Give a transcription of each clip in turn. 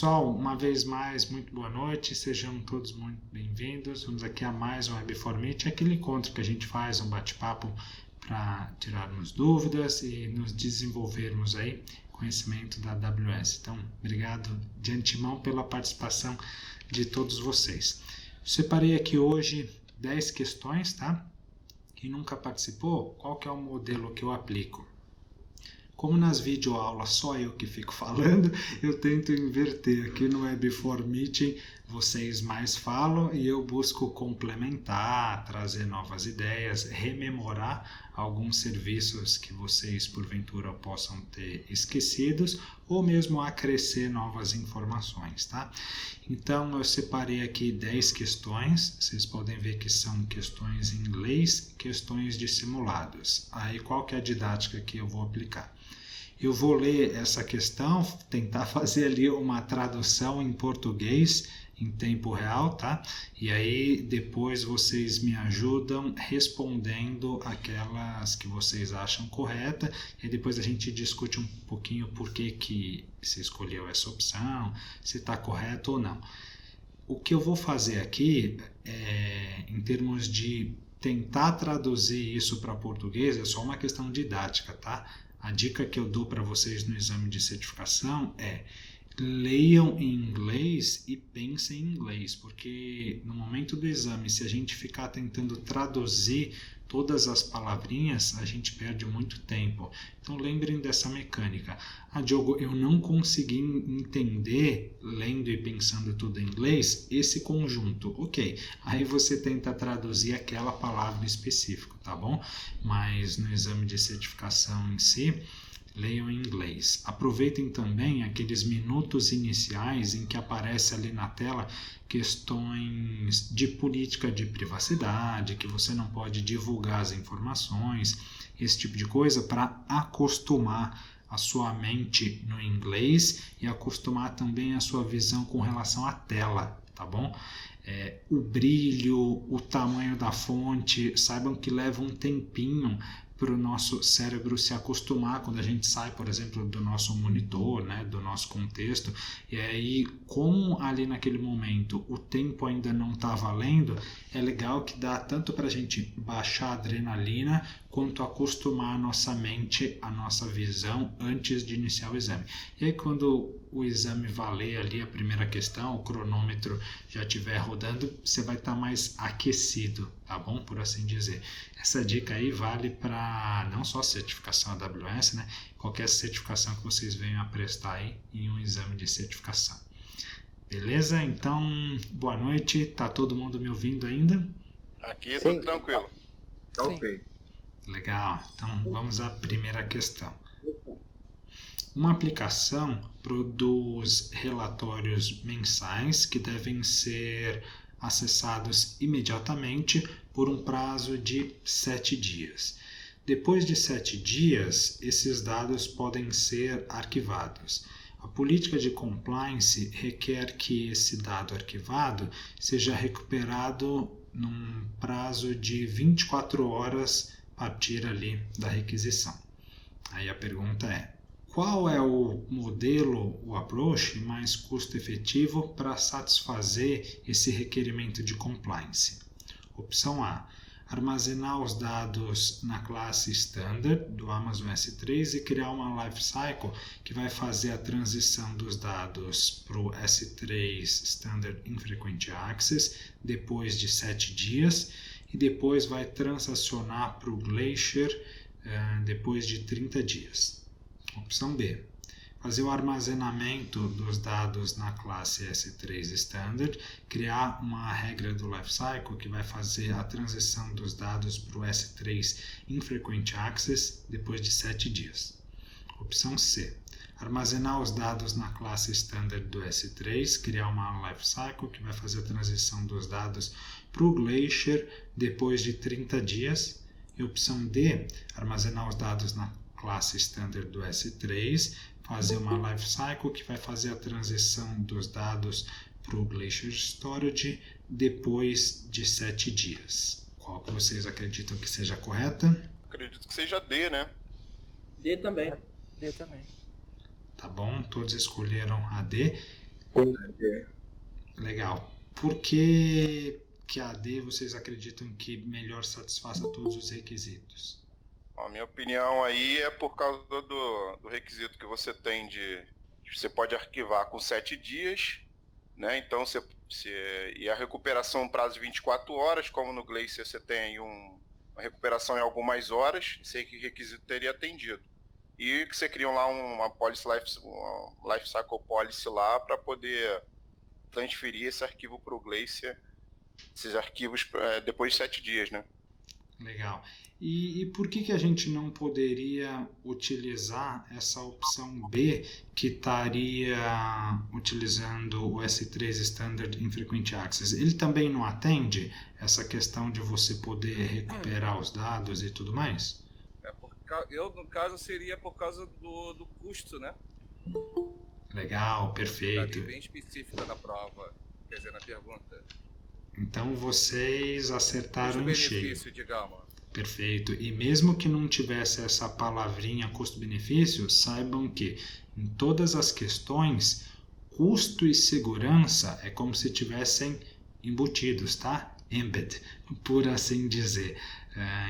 Pessoal, uma vez mais, muito boa noite, sejam todos muito bem-vindos. Vamos aqui a mais um Web4Meet, aquele encontro que a gente faz, um bate-papo para tirarmos dúvidas e nos desenvolvermos aí conhecimento da AWS. Então, obrigado de antemão pela participação de todos vocês. Separei aqui hoje 10 questões, tá? Quem nunca participou, qual que é o modelo que eu aplico? Como nas videoaulas só eu que fico falando, eu tento inverter. Aqui no Web4Meeting vocês mais falam e eu busco complementar, trazer novas ideias, rememorar alguns serviços que vocês porventura possam ter esquecidos ou mesmo acrescer novas informações, tá? Então eu separei aqui 10 questões, vocês podem ver que são questões em inglês, questões de simulados. Aí qual que é a didática que eu vou aplicar? Eu vou ler essa questão, tentar fazer ali uma tradução em português em tempo real, tá? E aí depois vocês me ajudam respondendo aquelas que vocês acham correta e depois a gente discute um pouquinho por que você escolheu essa opção, se está correto ou não. O que eu vou fazer aqui, em termos de tentar traduzir isso para português, é só uma questão didática, tá? A dica que eu dou para vocês no exame de certificação é leiam em inglês e pensem em inglês, porque no momento do exame, se a gente ficar tentando traduzir todas as palavrinhas, a gente perde muito tempo. Então lembrem dessa mecânica. Diogo, eu não consegui entender, lendo e pensando tudo em inglês, esse conjunto. Ok, aí você tenta traduzir aquela palavra específica, tá bom? Mas no exame de certificação em si, leiam em inglês. Aproveitem também aqueles minutos iniciais em que aparece ali na tela questões de política de privacidade, que você não pode divulgar as informações, esse tipo de coisa, para acostumar a sua mente no inglês e acostumar também a sua visão com relação à tela, tá bom? O brilho, o tamanho da fonte, saibam que leva um tempinho para o nosso cérebro se acostumar quando a gente sai, por exemplo, do nosso monitor, né, do nosso contexto, e aí, como ali naquele momento o tempo ainda não está valendo, é legal que dá tanto para a gente baixar a adrenalina, quanto acostumar a nossa mente, a nossa visão, antes de iniciar o exame. E aí, quando o exame valer ali a primeira questão, o cronômetro já estiver rodando, você vai estar mais aquecido, tá bom? Por assim dizer. Essa dica aí vale para não só certificação AWS, né? Qualquer certificação que vocês venham a prestar aí em um exame de certificação. Beleza? Então, boa noite. Tá todo mundo me ouvindo ainda? Aqui tá tranquilo. Tá ok. Legal. Então, vamos à primeira questão. Uma aplicação produz relatórios mensais que devem ser acessados imediatamente por um prazo de 7 dias. Depois de 7 dias, esses dados podem ser arquivados. A política de compliance requer que esse dado arquivado seja recuperado num prazo de 24 horas a partir ali da requisição. Aí a pergunta é: qual é o modelo, o approach mais custo-efetivo para satisfazer esse requerimento de compliance? Opção A: armazenar os dados na classe Standard do Amazon S3 e criar uma lifecycle que vai fazer a transição dos dados para o S3 Standard Infrequent Access depois de 7 dias e depois vai transacionar para o Glacier depois de 30 dias. Opção B: fazer o armazenamento dos dados na classe S3 Standard, criar uma regra do lifecycle que vai fazer a transição dos dados para o S3 Infrequent Access depois de 7 dias. Opção C: armazenar os dados na classe Standard do S3, criar uma lifecycle que vai fazer a transição dos dados para o Glacier depois de 30 dias. E opção D: armazenar os dados na classe Standard do S3, fazer uma lifecycle que vai fazer a transição dos dados para o Glacier Storage depois de 7 dias. Qual que vocês acreditam que seja correta? Acredito que seja D, né? D também. D também. Tá bom, todos escolheram a D. Legal. Por que a AD vocês acreditam que melhor satisfaça todos os requisitos? A minha opinião aí é por causa do requisito que você tem você pode arquivar com 7 dias, né? Então e a recuperação prazo de 24 horas, como no Glacier você tem aí uma recuperação em algumas horas, esse requisito teria atendido. E que você cria lá uma life cycle policy lá para poder transferir esse arquivo para o Glacier, esses arquivos depois de 7 dias, né? Legal. E por que a gente não poderia utilizar essa opção B, que estaria utilizando o S3 Standard Infrequent Access? Ele também não atende essa questão de você poder recuperar os dados e tudo mais? No caso, seria por causa do custo, né? Legal, perfeito. Bem específica na prova, quer dizer, na pergunta. Então vocês acertaram em cheio. Custo-benefício, digamos. Perfeito. E mesmo que não tivesse essa palavrinha custo-benefício, saibam que em todas as questões, custo e segurança é como se tivessem embutidos, tá? Embed, por assim dizer.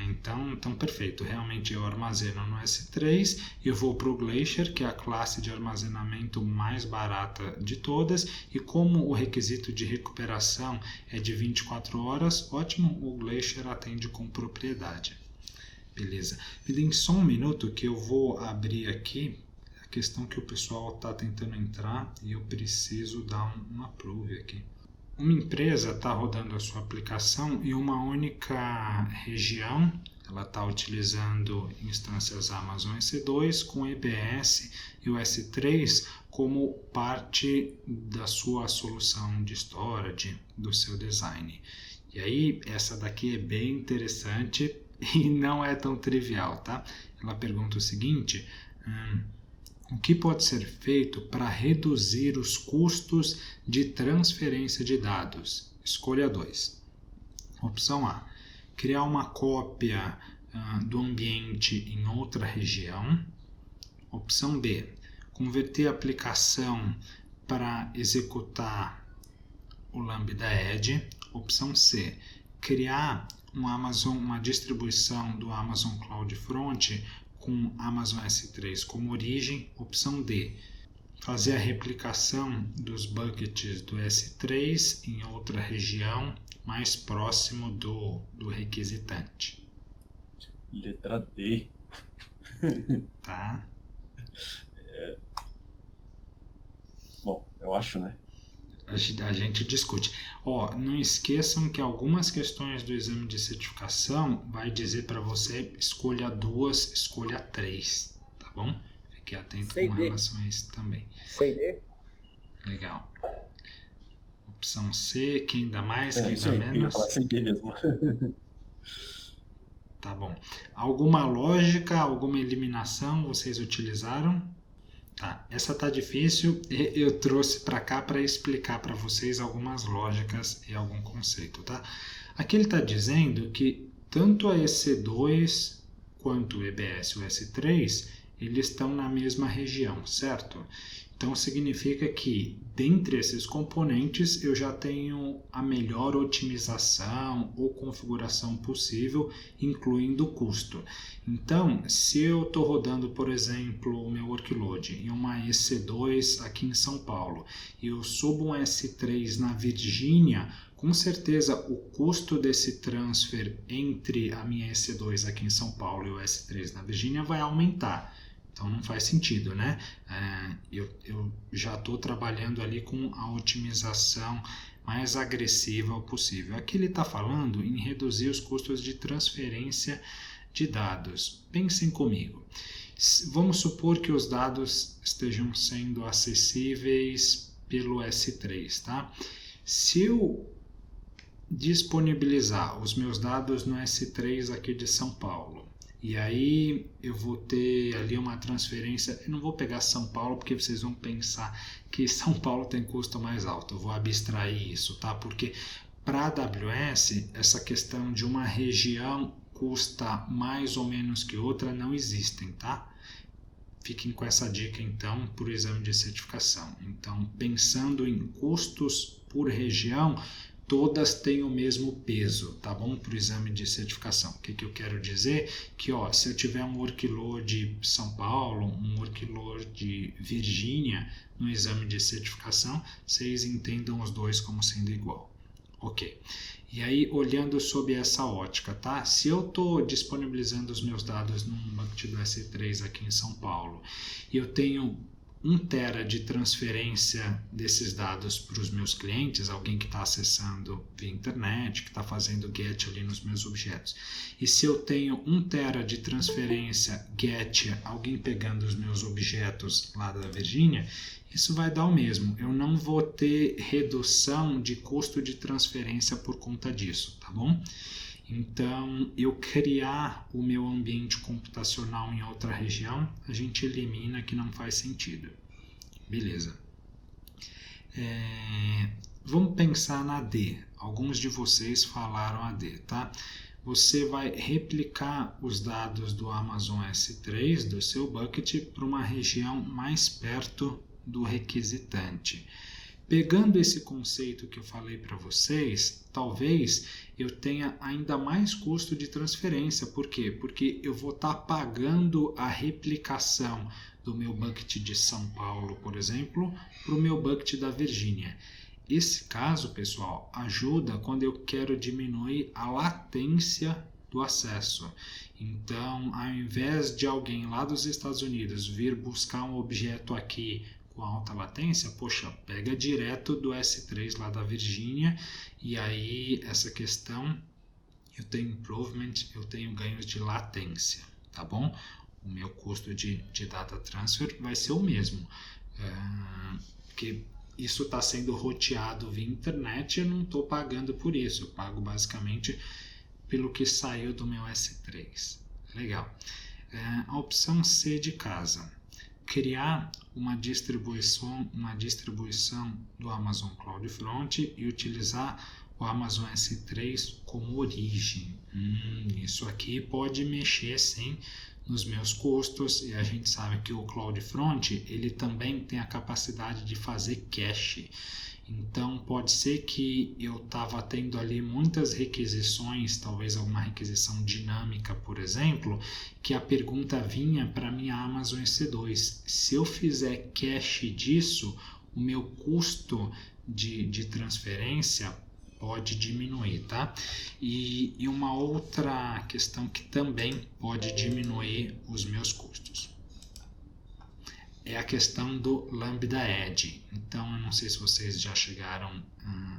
Então, perfeito. Realmente eu armazeno no S3, eu vou para o Glacier, que é a classe de armazenamento mais barata de todas, e como o requisito de recuperação é de 24 horas, ótimo, o Glacier atende com propriedade. Beleza. Me deem só um minuto que eu vou abrir aqui a questão que o pessoal está tentando entrar e eu preciso dar um approve aqui. Uma empresa está rodando a sua aplicação em uma única região, ela está utilizando instâncias Amazon EC2 com EBS e o S3 como parte da sua solução de storage, do seu design. E aí, essa daqui é bem interessante e não é tão trivial, tá? Ela pergunta o seguinte: o que pode ser feito para reduzir os custos de transferência de dados? Escolha 2. Opção A: criar uma cópia do ambiente em outra região. Opção B: converter a aplicação para executar o Lambda Edge. Opção C: criar uma distribuição do Amazon CloudFront com Amazon S3 como origem. Opção D: fazer a replicação dos buckets do S3 em outra região mais próximo do requisitante. Letra D. Tá? Bom, eu acho, né? A gente discute. Não esqueçam que algumas questões do exame de certificação vai dizer para você escolha 2, escolha 3, tá bom? Fique atento com relação a isso também. C&D? Legal. Opção C, quem dá mais, quem dá menos? Eu ia falar C&D mesmo. Tá bom. Alguma lógica, alguma eliminação vocês utilizaram? Tá, essa tá difícil e eu trouxe para cá para explicar para vocês algumas lógicas e algum conceito, tá? Aqui ele está dizendo que tanto a EC2 quanto o EBS e o S3, eles estão na mesma região, certo? Então significa que dentre esses componentes eu já tenho a melhor otimização ou configuração possível, incluindo o custo. Então, se eu estou rodando, por exemplo, o meu workload em uma EC2 aqui em São Paulo e eu subo um S3 na Virgínia, com certeza o custo desse transfer entre a minha EC2 aqui em São Paulo e o S3 na Virgínia vai aumentar. Então não faz sentido, né? Eu já estou trabalhando ali com a otimização mais agressiva possível. Aqui ele está falando em reduzir os custos de transferência de dados. Pensem comigo. Vamos supor que os dados estejam sendo acessíveis pelo S3, tá? Se eu disponibilizar os meus dados no S3 aqui de São Paulo, e aí eu vou ter ali uma transferência, eu não vou pegar São Paulo porque vocês vão pensar que São Paulo tem custo mais alto, eu vou abstrair isso, tá? Porque para a AWS, essa questão de uma região custa mais ou menos que outra não existem, tá? fiquem com essa dica então para o exame de certificação. Então, pensando em custos por região, todas têm o mesmo peso, tá bom? Para o exame de certificação. O que eu quero dizer? Que se eu tiver um workload de São Paulo, um workload de Virgínia no exame de certificação, vocês entendam os dois como sendo igual. Ok. E aí, olhando sob essa ótica, tá? Se eu estou disponibilizando os meus dados num bucket do S3 aqui em São Paulo e eu tenho 1 tera de transferência desses dados para os meus clientes, alguém que está acessando via internet, que está fazendo get ali nos meus objetos. E se eu tenho 1 tera de transferência get, alguém pegando os meus objetos lá da Virgínia, isso vai dar o mesmo. Eu não vou ter redução de custo de transferência por conta disso, tá bom? Então, eu criar o meu ambiente computacional em outra região, a gente elimina que não faz sentido. Beleza. Vamos pensar na AD. Alguns de vocês falaram AD, tá? Você vai replicar os dados do Amazon S3, do seu bucket, para uma região mais perto do requisitante. Pegando esse conceito que eu falei para vocês, talvez eu tenha ainda mais custo de transferência. Por quê? Porque eu vou estar pagando a replicação do meu bucket de São Paulo, por exemplo, para o meu bucket da Virgínia. Esse caso, pessoal, ajuda quando eu quero diminuir a latência do acesso. Então, ao invés de alguém lá dos Estados Unidos vir buscar um objeto aqui com alta latência, poxa, pega direto do S3 lá da Virgínia, e aí essa questão eu tenho improvement, eu tenho ganhos de latência, tá bom? O meu custo de data transfer vai ser o mesmo, porque isso está sendo roteado via internet, eu não estou pagando por isso, eu pago basicamente pelo que saiu do meu S3. Legal. A opção C de casa. Criar uma distribuição do Amazon CloudFront e utilizar o Amazon S3 como origem. Isso aqui pode mexer sim nos meus custos, e a gente sabe que o CloudFront ele também tem a capacidade de fazer cache. Então pode ser que eu estava tendo ali muitas requisições, talvez alguma requisição dinâmica, por exemplo, que a pergunta vinha para minha Amazon EC2. Se eu fizer cache disso, o meu custo de transferência pode diminuir, tá? E uma outra questão que também pode diminuir os meus custos é a questão do Lambda Edge. Então, eu não sei se vocês já chegaram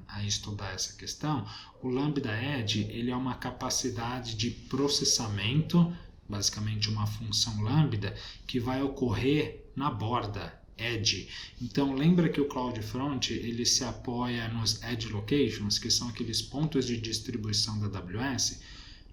a estudar essa questão. O Lambda Edge ele é uma capacidade de processamento, basicamente uma função lambda, que vai ocorrer na borda, Edge. Então, lembra que o CloudFront ele se apoia nos Edge Locations, que são aqueles pontos de distribuição da AWS.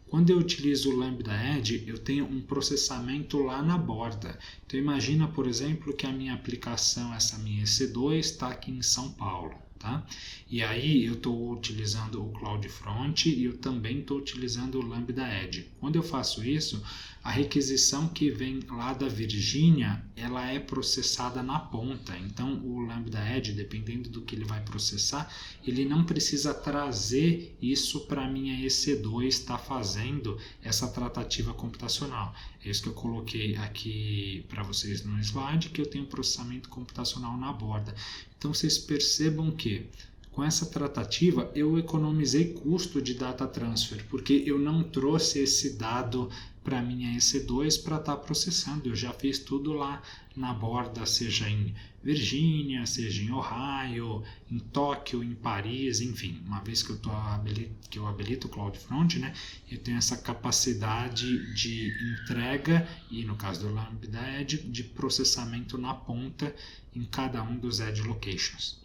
Quando eu utilizo o Lambda Edge, eu tenho um processamento lá na borda. Então, imagina, por exemplo, que a minha aplicação, essa minha EC2, está aqui em São Paulo. Tá? E aí eu estou utilizando o CloudFront e eu também estou utilizando o Lambda Edge. Quando eu faço isso, a requisição que vem lá da Virgínia, ela é processada na ponta. Então o Lambda Edge, dependendo do que ele vai processar, ele não precisa trazer isso para a minha EC2 estar fazendo essa tratativa computacional. É isso que eu coloquei aqui para vocês no slide, que eu tenho processamento computacional na borda. Então vocês percebam que com essa tratativa eu economizei custo de data transfer, porque eu não trouxe esse dado para a minha EC2 para estar processando. Eu já fiz tudo lá na borda, seja em Virgínia, seja em Ohio, em Tóquio, em Paris, enfim. Uma vez que eu habilito o CloudFront, né, eu tenho essa capacidade de entrega e, no caso do Lambda Edge, de processamento na ponta em cada um dos Edge Locations.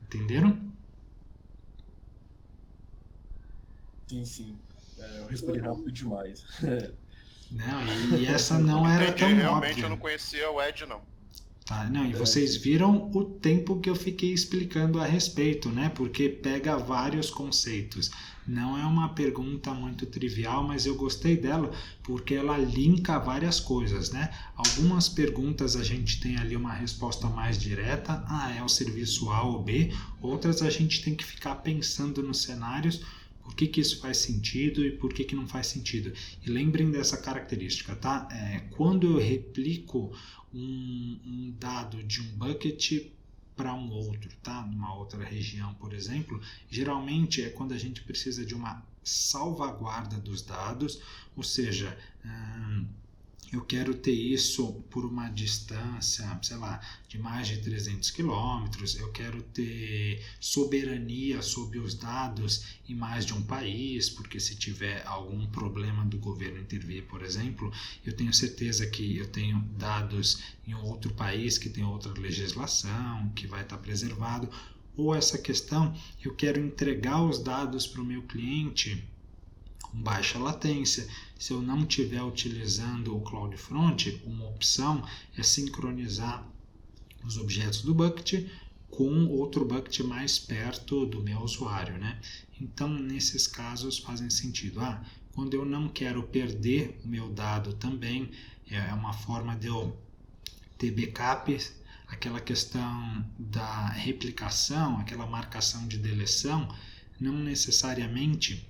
Entenderam? Sim. Eu respondi rápido demais. Não, e essa não era Entendi, tão realmente óbvia. eu não conhecia o Edge, não. Tá, não, e vocês viram o tempo que eu fiquei explicando a respeito, né? Porque pega vários conceitos. Não é uma pergunta muito trivial, mas eu gostei dela porque ela linka várias coisas, né? Algumas perguntas a gente tem ali uma resposta mais direta, é o serviço A ou B. Outras a gente tem que ficar pensando nos cenários, por que isso faz sentido e por que não faz sentido. E lembrem dessa característica, tá? Quando eu replico um dado de um bucket para um outro, tá? Numa outra região, por exemplo, geralmente é quando a gente precisa de uma salvaguarda dos dados, ou seja, eu quero ter isso por uma distância, sei lá, de mais de 300 quilômetros, eu quero ter soberania sobre os dados em mais de um país, porque se tiver algum problema do governo intervir, por exemplo, eu tenho certeza que eu tenho dados em outro país que tem outra legislação, que vai estar preservado, ou essa questão, eu quero entregar os dados para o meu cliente com baixa latência. Se eu não estiver utilizando o CloudFront, uma opção é sincronizar os objetos do bucket com outro bucket mais perto do meu usuário, né? Então, nesses casos fazem sentido. Quando eu não quero perder o meu dado também, é uma forma de eu ter backup, aquela questão da replicação, aquela marcação de deleção, não necessariamente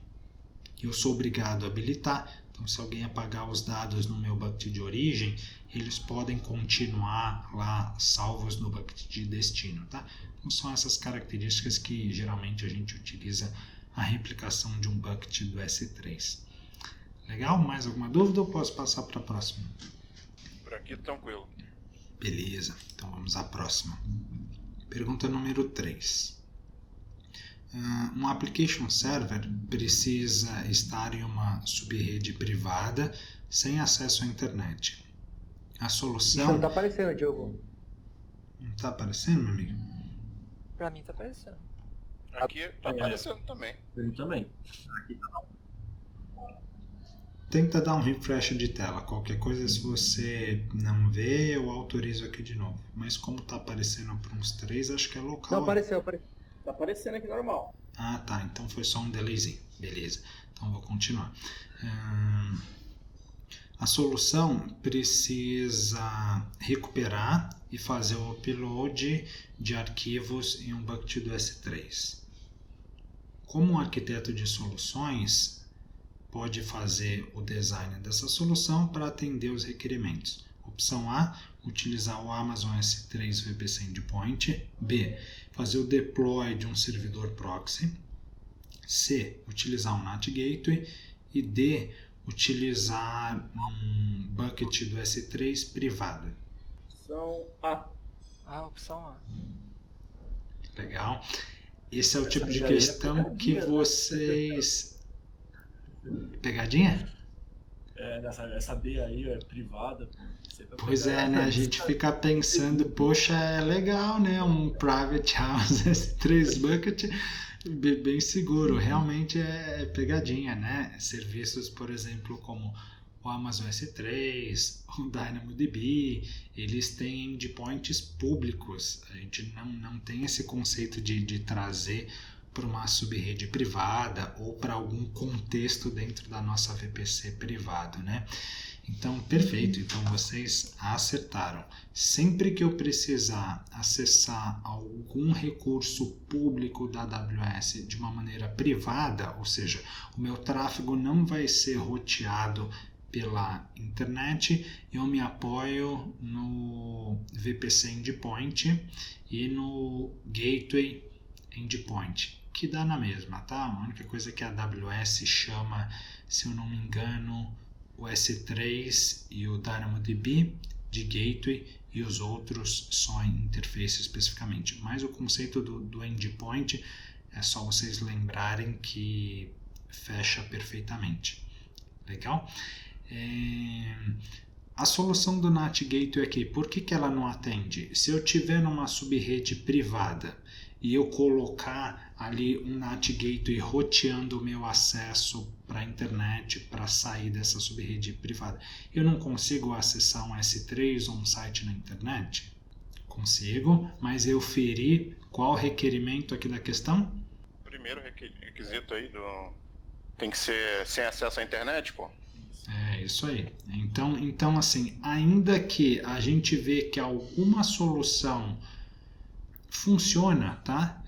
eu sou obrigado a habilitar. Então, se alguém apagar os dados no meu bucket de origem, eles podem continuar lá salvos no bucket de destino, tá? Então, são essas características que geralmente a gente utiliza a replicação de um bucket do S3. Legal? Mais alguma dúvida ou posso passar para a próxima? Por aqui, tranquilo. Beleza, então vamos à próxima. Pergunta número 3. Um application server precisa estar em uma subrede privada sem acesso à internet. A solução... Isso não tá aparecendo, Diogo. Não tá aparecendo, meu amigo? Pra mim tá aparecendo. Aqui tá aparecendo também. Ele também. Tenta dar um refresh de tela. Qualquer coisa, se você não vê, eu autorizo aqui de novo. Mas como tá aparecendo para uns 3, acho que é local. Não, apareceu. Tá aparecendo aqui normal. Tá. Então foi só um delayzinho. Beleza. Então vou continuar. A solução precisa recuperar e fazer o upload de arquivos em um bucket do S3. Como um arquiteto de soluções pode fazer o design dessa solução para atender os requerimentos? Opção A, utilizar o Amazon S3 VPC Endpoint. B, fazer o deploy de um servidor proxy. C, utilizar um NAT Gateway. E D, utilizar um bucket do S3 privado. Opção A. Opção A. Legal. Esse é o tipo de questão que vocês... Pegadinha? Essa B aí é privada. Pois é, né? A gente fica pensando, poxa, é legal, né? Um private house S3 bucket bem seguro. Realmente é pegadinha, né? Serviços, por exemplo, como o Amazon S3, o DynamoDB, eles têm endpoints públicos. A gente não tem esse conceito de trazer para uma subrede privada ou para algum contexto dentro da nossa VPC privado, né? Então, perfeito. Então, vocês acertaram. Sempre que eu precisar acessar algum recurso público da AWS de uma maneira privada, ou seja, o meu tráfego não vai ser roteado pela internet, eu me apoio no VPC Endpoint e no Gateway Endpoint, que dá na mesma, tá? A única coisa que a AWS chama, se eu não me engano, o S3 e o DynamoDB de Gateway e os outros só em interface especificamente. Mas o conceito do endpoint é só vocês lembrarem que fecha perfeitamente. Legal? A solução do NAT Gateway aqui, por que ela não atende? Se eu tiver numa subrede privada e eu colocar ali um NAT Gateway roteando o meu acesso para a internet para sair dessa subrede privada, eu não consigo acessar um S3 ou um site na internet? Consigo, mas eu feri qual requerimento aqui da questão? Primeiro requisito aí tem que ser sem acesso à internet, pô. É isso aí. Então assim, ainda que a gente vê que alguma solução funciona, tá?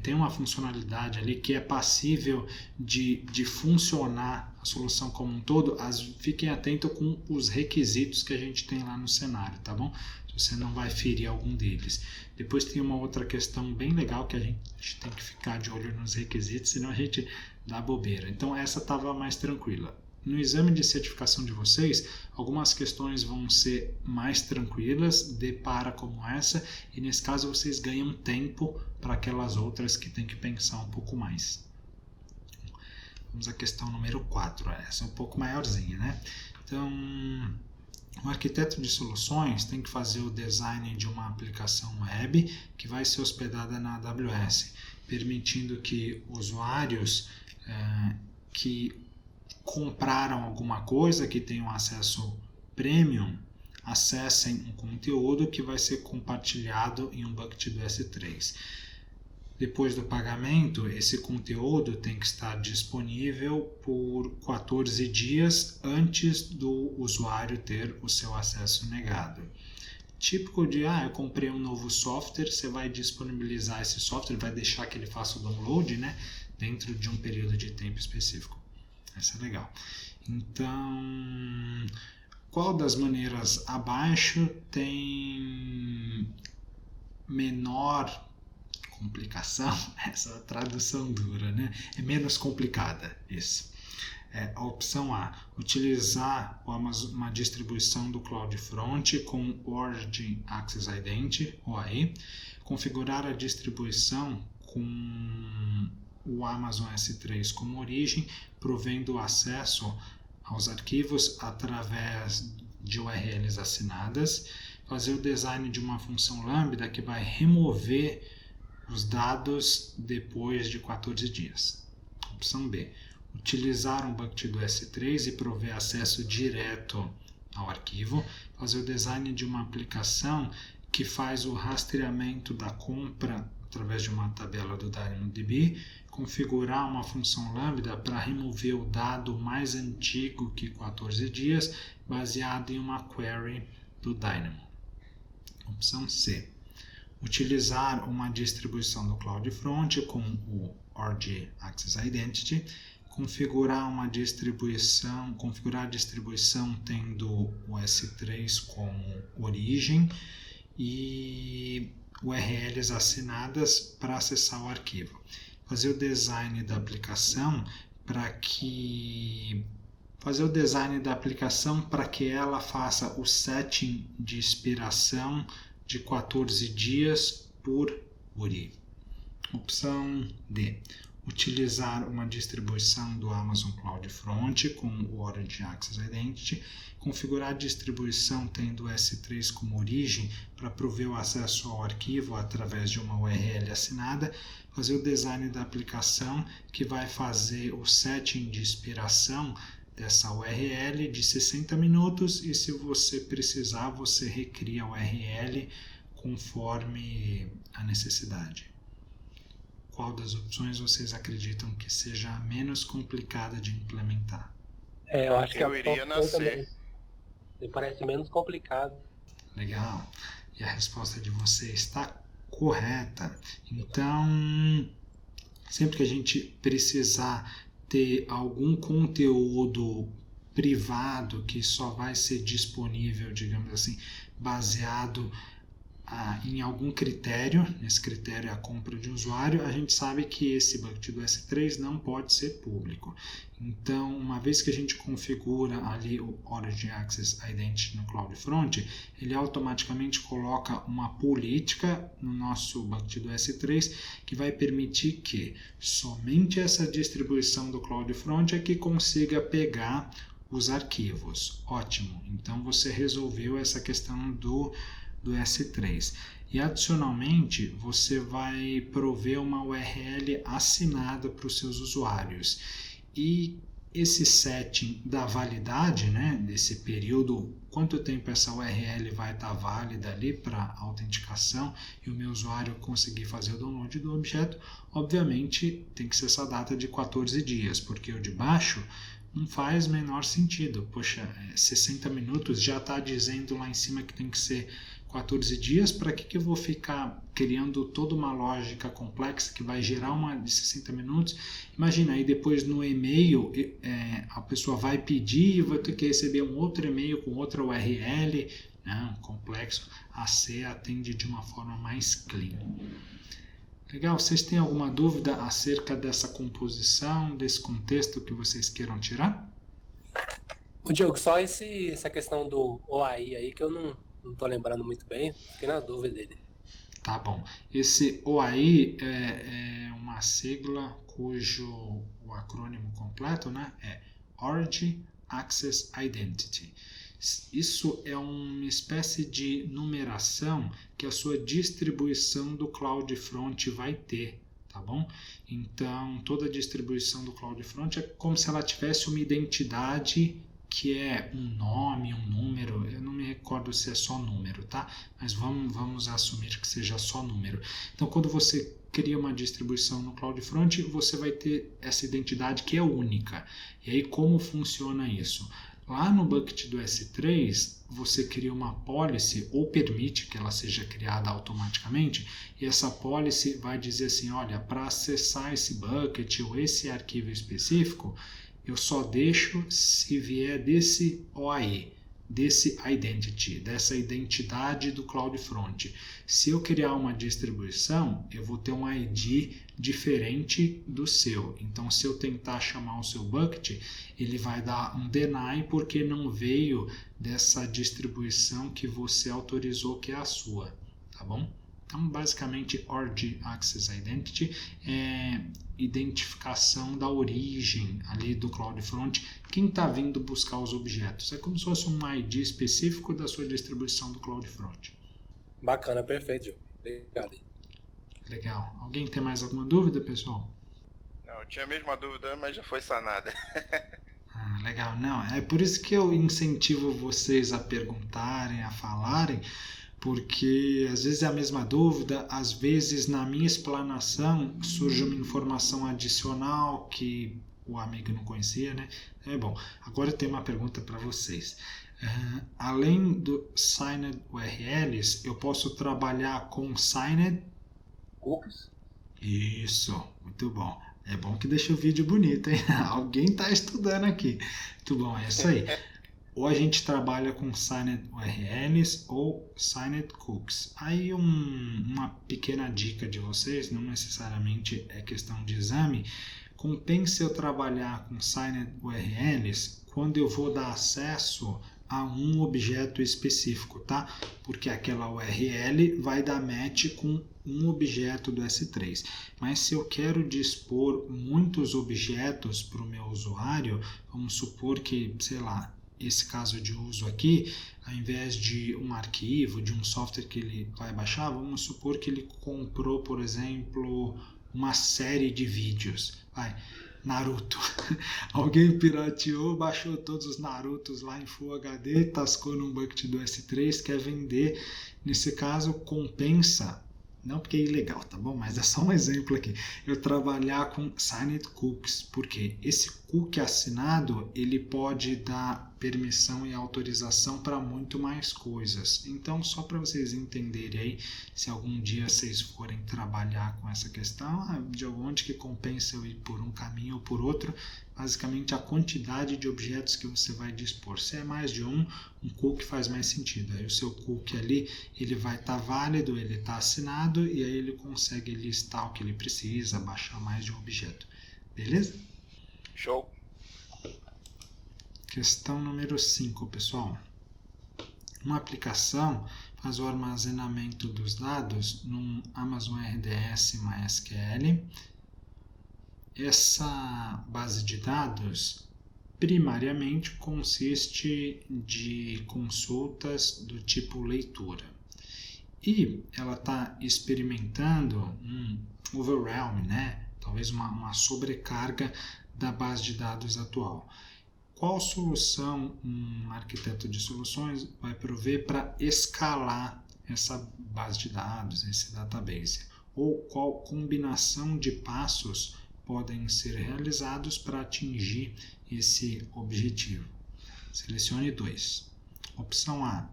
Tem uma funcionalidade ali que é passível de funcionar a solução como um todo, fiquem atentos com os requisitos que a gente tem lá no cenário, tá bom? Você não vai ferir algum deles. Depois tem uma outra questão bem legal que a gente tem que ficar de olho nos requisitos, senão a gente dá bobeira. Então essa estava mais tranquila. No exame de certificação de vocês, algumas questões vão ser mais tranquilas, depara como essa, e nesse caso vocês ganham tempo para aquelas outras que tem que pensar um pouco mais. Vamos à questão número 4, essa é um pouco maiorzinha, né? Então, o arquiteto de soluções tem que fazer o design de uma aplicação web que vai ser hospedada na AWS, permitindo que usuários que compraram alguma coisa, que tenham acesso premium, acessem um conteúdo que vai ser compartilhado em um bucket do S3. Depois do pagamento, esse conteúdo tem que estar disponível por 14 dias antes do usuário ter o seu acesso negado. Típico de, eu comprei um novo software, você vai disponibilizar esse software, vai deixar que ele faça o download, né, dentro de um período de tempo específico. Essa é legal. Então, qual das maneiras abaixo tem menor complicação? Essa tradução dura, né? É menos complicada, isso. A opção A, utilizar uma distribuição do CloudFront com Origin Access Identity, OAI, configurar a distribuição com o Amazon S3 como origem, provendo acesso aos arquivos através de URLs assinadas, fazer o design de uma função lambda que vai remover os dados depois de 14 dias. Opção B, utilizar um bucket do S3 e prover acesso direto ao arquivo, fazer o design de uma aplicação que faz o rastreamento da compra através de uma tabela do DynamoDB, configurar uma função lambda para remover o dado mais antigo que 14 dias, baseado em uma query do Dynamo. Opção C, utilizar uma distribuição do CloudFront com o Origin Access Identity, configurar a distribuição tendo o S3 como origem e URLs assinadas para acessar o arquivo. Fazer o design da aplicação para que ela faça o setting de expiração de 14 dias por URI. Opção D, utilizar uma distribuição do Amazon CloudFront com o Origin Access Identity, configurar a distribuição tendo o S3 como origem para prover o acesso ao arquivo através de uma URL assinada, fazer o design da aplicação que vai fazer o setting de expiração dessa URL de 60 minutos e se você precisar, você recria a URL conforme a necessidade. Qual das opções vocês acreditam que seja a menos complicada de implementar? Eu acho que eu iria na C. Me parece menos complicado. Legal. E a resposta de você está correta. Então, sempre que a gente precisar ter algum conteúdo privado que só vai ser disponível, digamos assim, baseado em algum critério, nesse critério é a compra de usuário, a gente sabe que esse bucket do S3 não pode ser público. Então, uma vez que a gente configura ali o Origin Access Identity no CloudFront, ele automaticamente coloca uma política no nosso bucket do S3 que vai permitir que somente essa distribuição do CloudFront é que consiga pegar os arquivos. Ótimo! Então, você resolveu essa questão do S3. E adicionalmente, você vai prover uma URL assinada para os seus usuários. E esse setting da validade, né, desse período, quanto tempo essa URL vai estar válida ali para autenticação e o meu usuário conseguir fazer o download do objeto, obviamente tem que ser essa data de 14 dias, porque o de baixo não faz menor sentido. Poxa, 60 minutos já está dizendo lá em cima que tem que ser 14 dias, para que eu vou ficar criando toda uma lógica complexa que vai gerar uma de 60 minutos? Imagina, aí depois no e-mail a pessoa vai pedir e vai ter que receber um outro e-mail com outra URL, não, complexo. A C atende de uma forma mais clean. Legal, vocês têm alguma dúvida acerca dessa composição, desse contexto que vocês queiram tirar? O Diogo, só essa questão do OAI aí que eu não estou lembrando muito bem, fiquei na dúvida dele. Tá bom. Esse OAI é uma sigla cujo o acrônimo completo, né, é Origin Access Identity. Isso é uma espécie de numeração que a sua distribuição do CloudFront vai ter, tá bom? Então, toda a distribuição do CloudFront é como se ela tivesse uma identidade que é um nome, um número, eu não me recordo se é só número, tá? Mas vamos assumir que seja só número. Então, quando você cria uma distribuição no CloudFront, você vai ter essa identidade que é única. E aí, como funciona isso? Lá no bucket do S3, você cria uma policy ou permite que ela seja criada automaticamente, e essa policy vai dizer assim, olha, para acessar esse bucket ou esse arquivo específico, eu só deixo se vier desse OAI, desse identity, dessa identidade do CloudFront. Se eu criar uma distribuição, eu vou ter um ID diferente do seu. Então, se eu tentar chamar o seu bucket, ele vai dar um deny porque não veio dessa distribuição que você autorizou, que é a sua, tá bom? Então, basicamente, Origin Access Identity é identificação da origem ali do CloudFront, quem está vindo buscar os objetos. É como se fosse um ID específico da sua distribuição do CloudFront. Bacana, perfeito. Obrigado. Legal. Alguém tem mais alguma dúvida, pessoal? Não, eu tinha a mesma dúvida, mas já foi sanada. Legal. Não, é por isso que eu incentivo vocês a perguntarem, a falarem, porque às vezes é a mesma dúvida, às vezes na minha explanação surge uma informação adicional que o amigo não conhecia, né? É bom. Agora eu tenho uma pergunta para vocês. Além do Signed URLs, eu posso trabalhar com Signed Cookies? Isso, muito bom. É bom que deixa o vídeo bonito, hein? Alguém está estudando aqui. Muito bom, é isso aí. Ou a gente trabalha com Signed URLs ou Signed Cookies. Aí uma pequena dica de vocês, não necessariamente é questão de exame, compensa eu trabalhar com Signed URLs quando eu vou dar acesso a um objeto específico, tá? Porque aquela URL vai dar match com um objeto do S3. Mas se eu quero dispor muitos objetos para o meu usuário, vamos supor que, sei lá, esse caso de uso aqui, ao invés de um arquivo, de um software que ele vai baixar, vamos supor que ele comprou, por exemplo, uma série de vídeos. Naruto. Alguém pirateou, baixou todos os Narutos lá em Full HD, tascou num bucket do S3, quer vender. Nesse caso, compensa, não porque é ilegal, tá bom? Mas é só um exemplo aqui. Eu trabalhar com Signed Cookies, porque esse cookie assinado, ele pode dar permissão e autorização para muito mais coisas. Então, só para vocês entenderem aí, se algum dia vocês forem trabalhar com essa questão, de onde que compensa eu ir por um caminho ou por outro, basicamente a quantidade de objetos que você vai dispor. Se é mais de um cookie faz mais sentido. Aí o seu cookie ali, ele vai estar válido, ele está assinado, e aí ele consegue listar o que ele precisa, baixar mais de um objeto. Beleza? Show. Questão número 5, pessoal. Uma aplicação faz o armazenamento dos dados num Amazon RDS MySQL. Essa base de dados primariamente consiste de consultas do tipo leitura. E ela está experimentando um overwhelm, né? Talvez uma sobrecarga da base de dados atual. Qual solução um arquiteto de soluções vai prover para escalar essa base de dados, esse database? Ou qual combinação de passos podem ser realizados para atingir esse objetivo? Selecione 2. Opção A.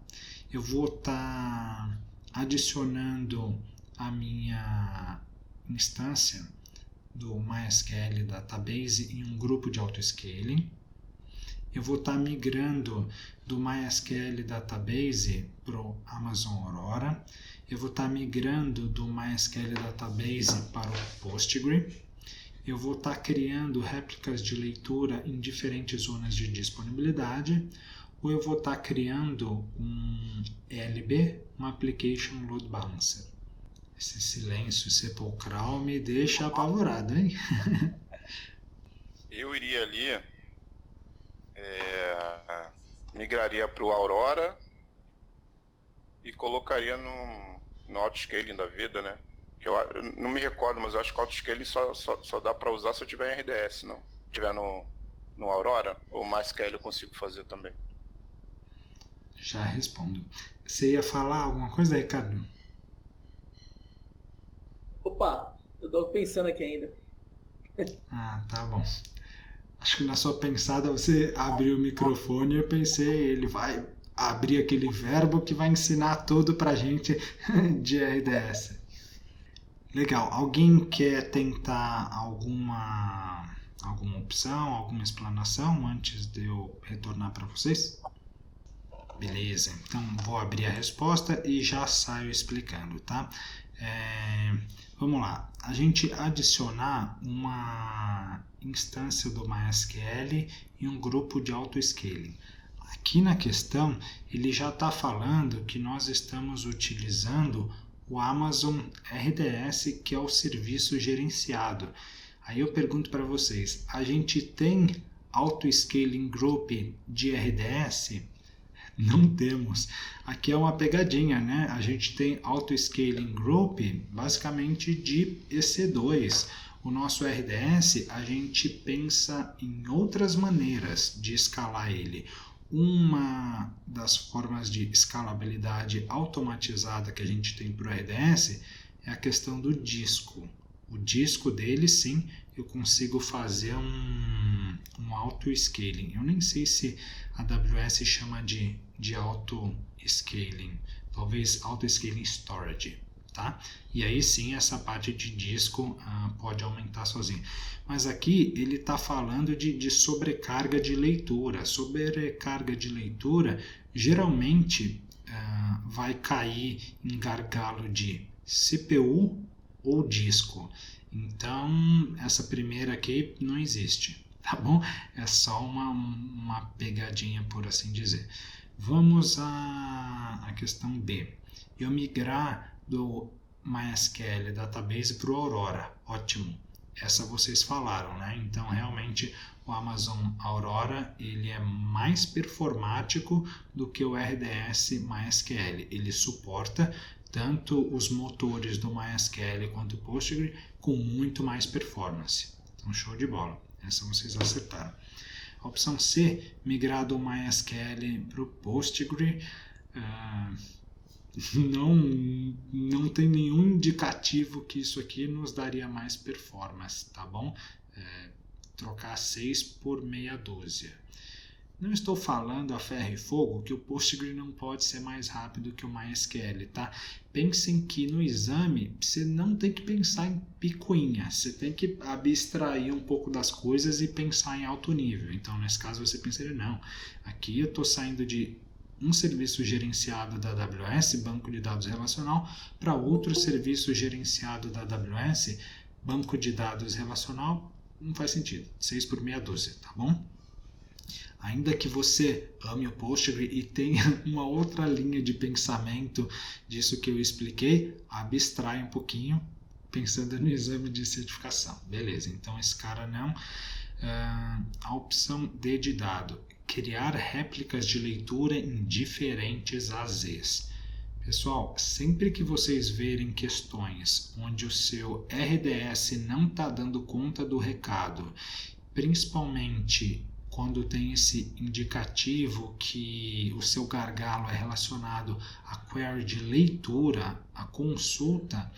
Eu vou estar adicionando a minha instância do MySQL Database em um grupo de autoscaling. Eu vou estar migrando do MySQL Database para o Amazon Aurora. Eu vou estar migrando do MySQL Database para o Postgre. Eu vou estar criando réplicas de leitura em diferentes zonas de disponibilidade. Ou eu vou estar criando um LB, um Application Load Balancer. Esse silêncio sepulcral me deixa apavorado, hein? Eu iria ali, migraria para o Aurora e colocaria no autoscaling da vida, né? Que eu não me recordo, mas eu acho que o autoscaling só dá para usar se eu tiver em RDS, não. Se tiver no Aurora, ou MySQL eu consigo fazer também. Já respondo. Você ia falar alguma coisa, Ricardo? Opa, eu tô pensando aqui ainda. Ah, tá bom. Acho que na sua pensada você abriu o microfone e eu pensei, ele vai abrir aquele verbo que vai ensinar tudo pra gente de RDS. Legal. Alguém quer tentar alguma opção, alguma explanação antes de eu retornar para vocês? Beleza, então vou abrir a resposta e já saio explicando, tá? Vamos lá, a gente adicionar uma instância do MySQL e um grupo de autoscaling. Aqui na questão, ele já está falando que nós estamos utilizando o Amazon RDS, que é o serviço gerenciado. Aí eu pergunto para vocês, a gente tem autoscaling group de RDS? Não temos. Aqui é uma pegadinha, né? A gente tem autoscaling group basicamente de EC2. O nosso RDS, a gente pensa em outras maneiras de escalar ele. Uma das formas de escalabilidade automatizada que a gente tem para o RDS é a questão do disco. O disco dele, sim, eu consigo fazer um auto-scaling. Eu nem sei se a AWS chama de auto-scaling. Talvez auto-scaling storage, tá? E aí sim, essa parte de disco pode aumentar sozinho. Mas aqui ele está falando de sobrecarga de leitura. Sobrecarga de leitura geralmente vai cair em gargalo de CPU ou disco. Então, essa primeira aqui não existe, tá bom? É só uma pegadinha, por assim dizer. Vamos à questão B. Eu migrar do MySQL Database para o Aurora. Ótimo. Essa vocês falaram, né? Então, realmente, o Amazon Aurora ele é mais performático do que o RDS MySQL. Ele suporta tanto os motores do MySQL quanto o Postgre com muito mais performance. Então, show de bola. Essa vocês acertaram. A opção C, migrar do MySQL para o Postgre, não tem nenhum indicativo que isso aqui nos daria mais performance, tá bom? Trocar 6 por meia dúzia. Não estou falando a ferro e fogo que o Postgre não pode ser mais rápido que o MySQL, tá? Pensem que no exame você não tem que pensar em picuinha, você tem que abstrair um pouco das coisas e pensar em alto nível. Então, nesse caso, você pensaria, não, aqui eu estou saindo de um serviço gerenciado da AWS, banco de dados relacional, para outro serviço gerenciado da AWS, banco de dados relacional, não faz sentido, 6 por meia dúzia, tá bom? Ainda que você ame o Postgre e tenha uma outra linha de pensamento disso que eu expliquei, abstrai um pouquinho, pensando no exame de certificação. Beleza, então esse cara não. A opção D de dado, criar réplicas de leitura em diferentes AZs. Pessoal, sempre que vocês verem questões onde o seu RDS não está dando conta do recado principalmente quando tem esse indicativo que o seu gargalo é relacionado à query de leitura, à consulta,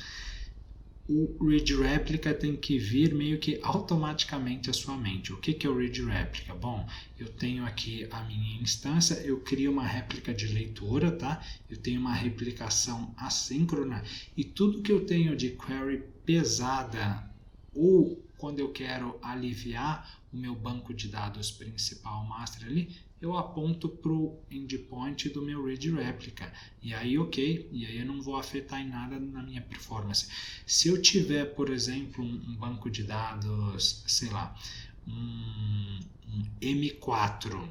o read replica tem que vir meio que automaticamente à sua mente. O que é o read replica? Bom, eu tenho aqui a minha instância, eu crio uma réplica de leitura, tá? Eu tenho uma replicação assíncrona e tudo que eu tenho de query pesada ou quando eu quero aliviar o meu banco de dados principal master ali, eu aponto para o endpoint do meu read replica. E aí, ok, e aí eu não vou afetar em nada na minha performance. Se eu tiver, por exemplo, um banco de dados, sei lá, um M4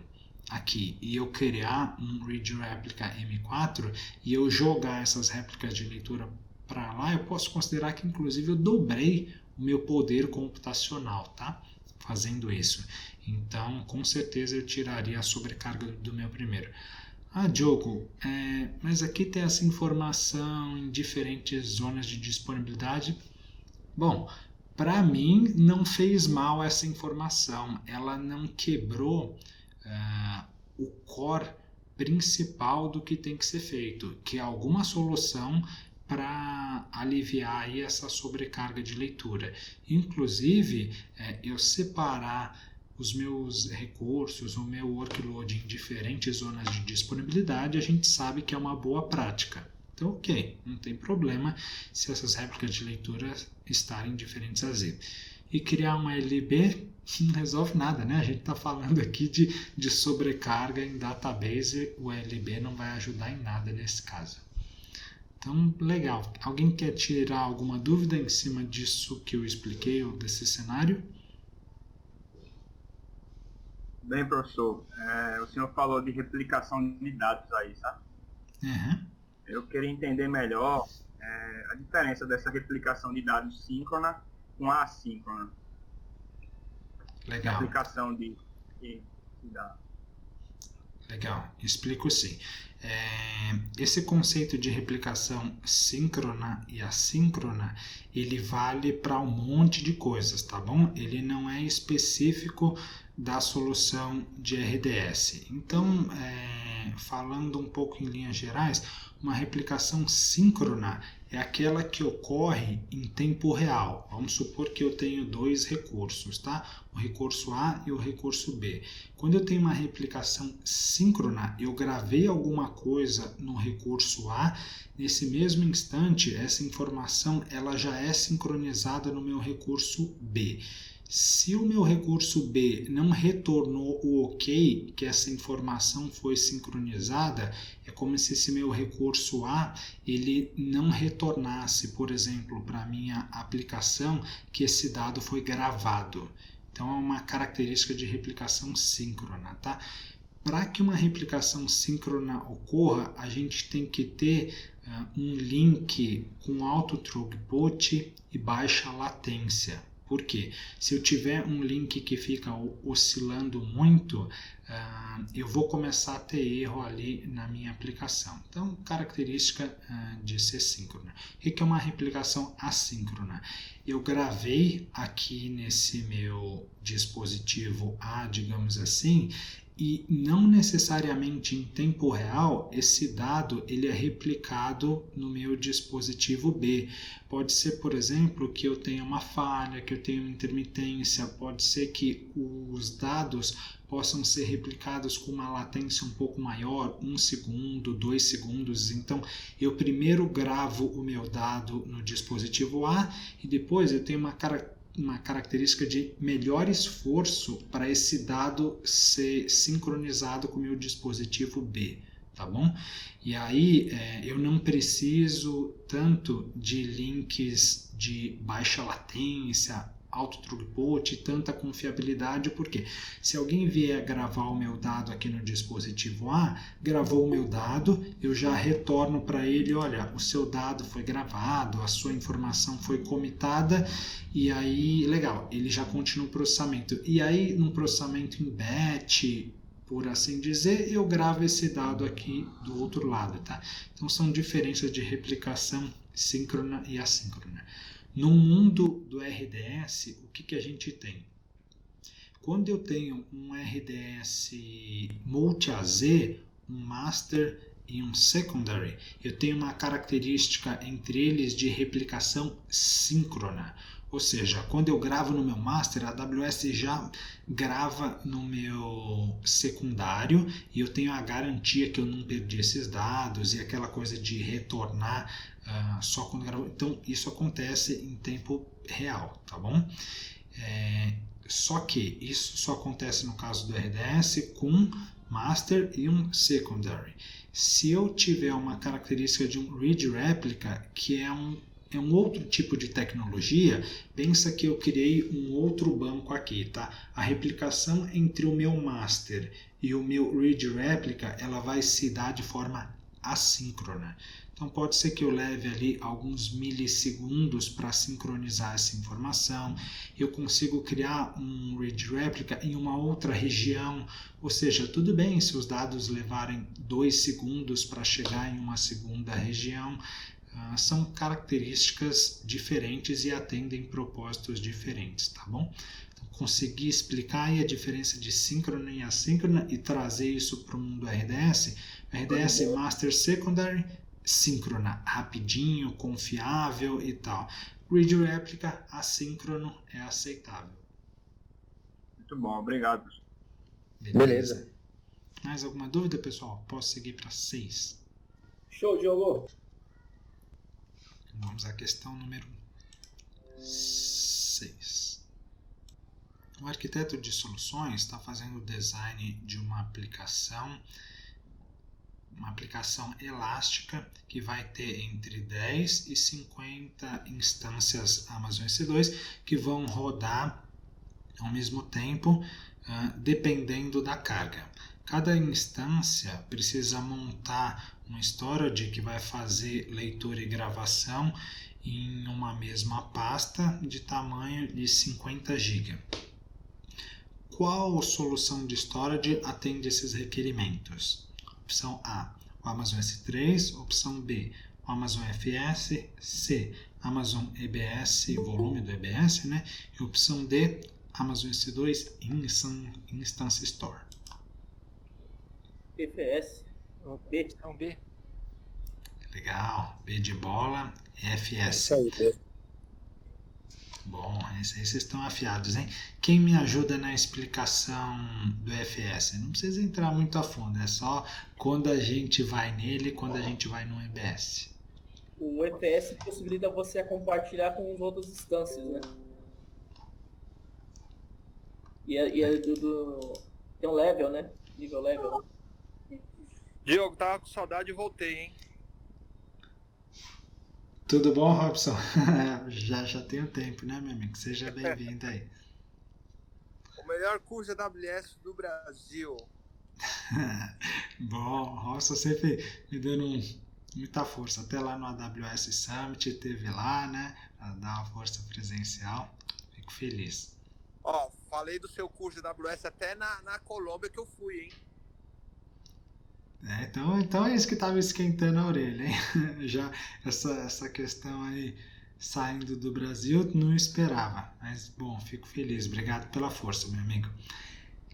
aqui, e eu criar um read replica M4 e eu jogar essas réplicas de leitura para lá, eu posso considerar que inclusive eu dobrei o meu poder computacional, tá? Fazendo isso. Então, com certeza eu tiraria a sobrecarga do meu primeiro. Ah, Diogo, mas aqui tem essa informação em diferentes zonas de disponibilidade. Bom, para mim não fez mal essa informação. Ela não quebrou o core principal do que tem que ser feito, que é alguma solução para aliviar aí essa sobrecarga de leitura. Inclusive, eu separar os meus recursos, o meu workload em diferentes zonas de disponibilidade, a gente sabe que é uma boa prática. Então, ok, não tem problema se essas réplicas de leitura estarem em diferentes AZ. E criar uma LB não resolve nada, né? A gente está falando aqui de sobrecarga em database, o LB não vai ajudar em nada nesse caso. Então, legal. Alguém quer tirar alguma dúvida em cima disso que eu expliquei ou desse cenário? Bem, professor, o senhor falou de replicação de dados aí, sabe? Uhum. Eu queria entender melhor a diferença dessa replicação de dados síncrona com a assíncrona. Legal. Replicação de dados. Legal, explico sim. Esse conceito de replicação síncrona e assíncrona, ele vale para um monte de coisas, tá bom? Ele não é específico da solução de RDS. Então, falando um pouco em linhas gerais, uma replicação síncrona é aquela que ocorre em tempo real. Vamos supor que eu tenho dois recursos, tá? O recurso A e o recurso B. Quando eu tenho uma replicação síncrona, eu gravei alguma coisa no recurso A, nesse mesmo instante, essa informação ela já é sincronizada no meu recurso B. Se o meu recurso B não retornou o OK, que essa informação foi sincronizada, é como se esse meu recurso A ele não retornasse, por exemplo, para a minha aplicação que esse dado foi gravado. Então, é uma característica de replicação síncrona, tá? Para que uma replicação síncrona ocorra, a gente tem que ter um link com alto throughput e baixa latência. Por quê? Se eu tiver um link que fica oscilando muito, eu vou começar a ter erro ali na minha aplicação. Então, característica de ser síncrona. O que é uma replicação assíncrona? Eu gravei aqui nesse meu dispositivo A, digamos assim, e não necessariamente em tempo real esse dado ele é replicado no meu dispositivo B. Pode ser, por exemplo, que eu tenha uma falha, que eu tenha uma intermitência, pode ser que os dados possam ser replicados com uma latência um pouco maior, 1 segundo, 2 segundos. Então, eu primeiro gravo o meu dado no dispositivo A e depois eu tenho uma característica de melhor esforço para esse dado ser sincronizado com o meu dispositivo B, tá bom? E aí eu não preciso tanto de links de baixa latência, alto throughput, tanta confiabilidade, porque se alguém vier gravar o meu dado aqui no dispositivo A, gravou o meu dado, eu já retorno para ele, olha, o seu dado foi gravado, a sua informação foi comitada, e aí, legal, ele já continua o processamento. E aí, num processamento em batch, por assim dizer, eu gravo esse dado aqui do outro lado, tá? Então, são diferenças de replicação síncrona e assíncrona. No mundo do RDS, o que a gente tem? quando eu tenho um RDS multi-AZ, um master e um secondary, eu tenho uma característica entre eles de replicação síncrona. Ou seja, quando eu gravo no meu master, a AWS já grava no meu secundário e eu tenho a garantia que eu não perdi esses dados e aquela coisa de retornar só quando gravo. Então, isso acontece em tempo real, tá bom? Só que isso só acontece no caso do RDS com master e um secondary. Se eu tiver uma característica de um read replica, que é um outro tipo de tecnologia, pensa que eu criei um outro banco aqui, tá? A replicação entre o meu master e o meu read replica, ela vai se dar de forma assíncrona. Então pode ser que eu leve ali alguns milissegundos para sincronizar essa informação. Eu consigo criar um read replica em uma outra região, ou seja, tudo bem se os dados levarem 2 segundos para chegar em uma segunda região. São características diferentes e atendem propósitos diferentes, tá bom? Então, conseguir explicar aí a diferença de síncrona e assíncrona e trazer isso para o mundo RDS. RDS Master Secondary, síncrona, rapidinho, confiável e tal. Read Replica, assíncrono, é aceitável. Muito bom, obrigado. Beleza. Mais alguma dúvida, pessoal? Posso seguir para 6. Show, Diogo. Vamos à questão número 6. O arquiteto de soluções está fazendo o design de uma aplicação elástica que vai ter entre 10 e 50 instâncias Amazon EC2 que vão rodar ao mesmo tempo, dependendo da carga. Cada instância precisa montar um storage que vai fazer leitura e gravação em uma mesma pasta de tamanho de 50 GB. Qual solução de storage atende esses requerimentos? Opção A, o Amazon S3. Opção B, o Amazon FS. C, Amazon EBS, volume do EBS, né? E opção D, Amazon S2 Instance Store. PFS. B. É um B. Legal. B de bola, FS. Isso aí, B. Bom, esses aí vocês estão afiados, hein? Quem me ajuda na explicação do FS? Não precisa entrar muito a fundo, é só quando a gente vai nele, quando a gente vai no EBS. O EPS possibilita você compartilhar com as outras instâncias, né? E é tem um level, né? Nível level. Diogo, tava com saudade e voltei, hein? Tudo bom, Robson? já tenho tempo, né, meu amigo? Seja bem-vindo aí. O melhor curso de AWS do Brasil. Bom, Robson sempre me dando muita força. Até lá no AWS Summit, teve lá, né? Pra dar uma força presencial. Fico feliz. Ó, falei do seu curso de AWS até na Colômbia que eu fui, hein? Então é isso que estava esquentando a orelha, hein? Já essa questão aí saindo do Brasil, não esperava. Mas, bom, fico feliz. Obrigado pela força, meu amigo.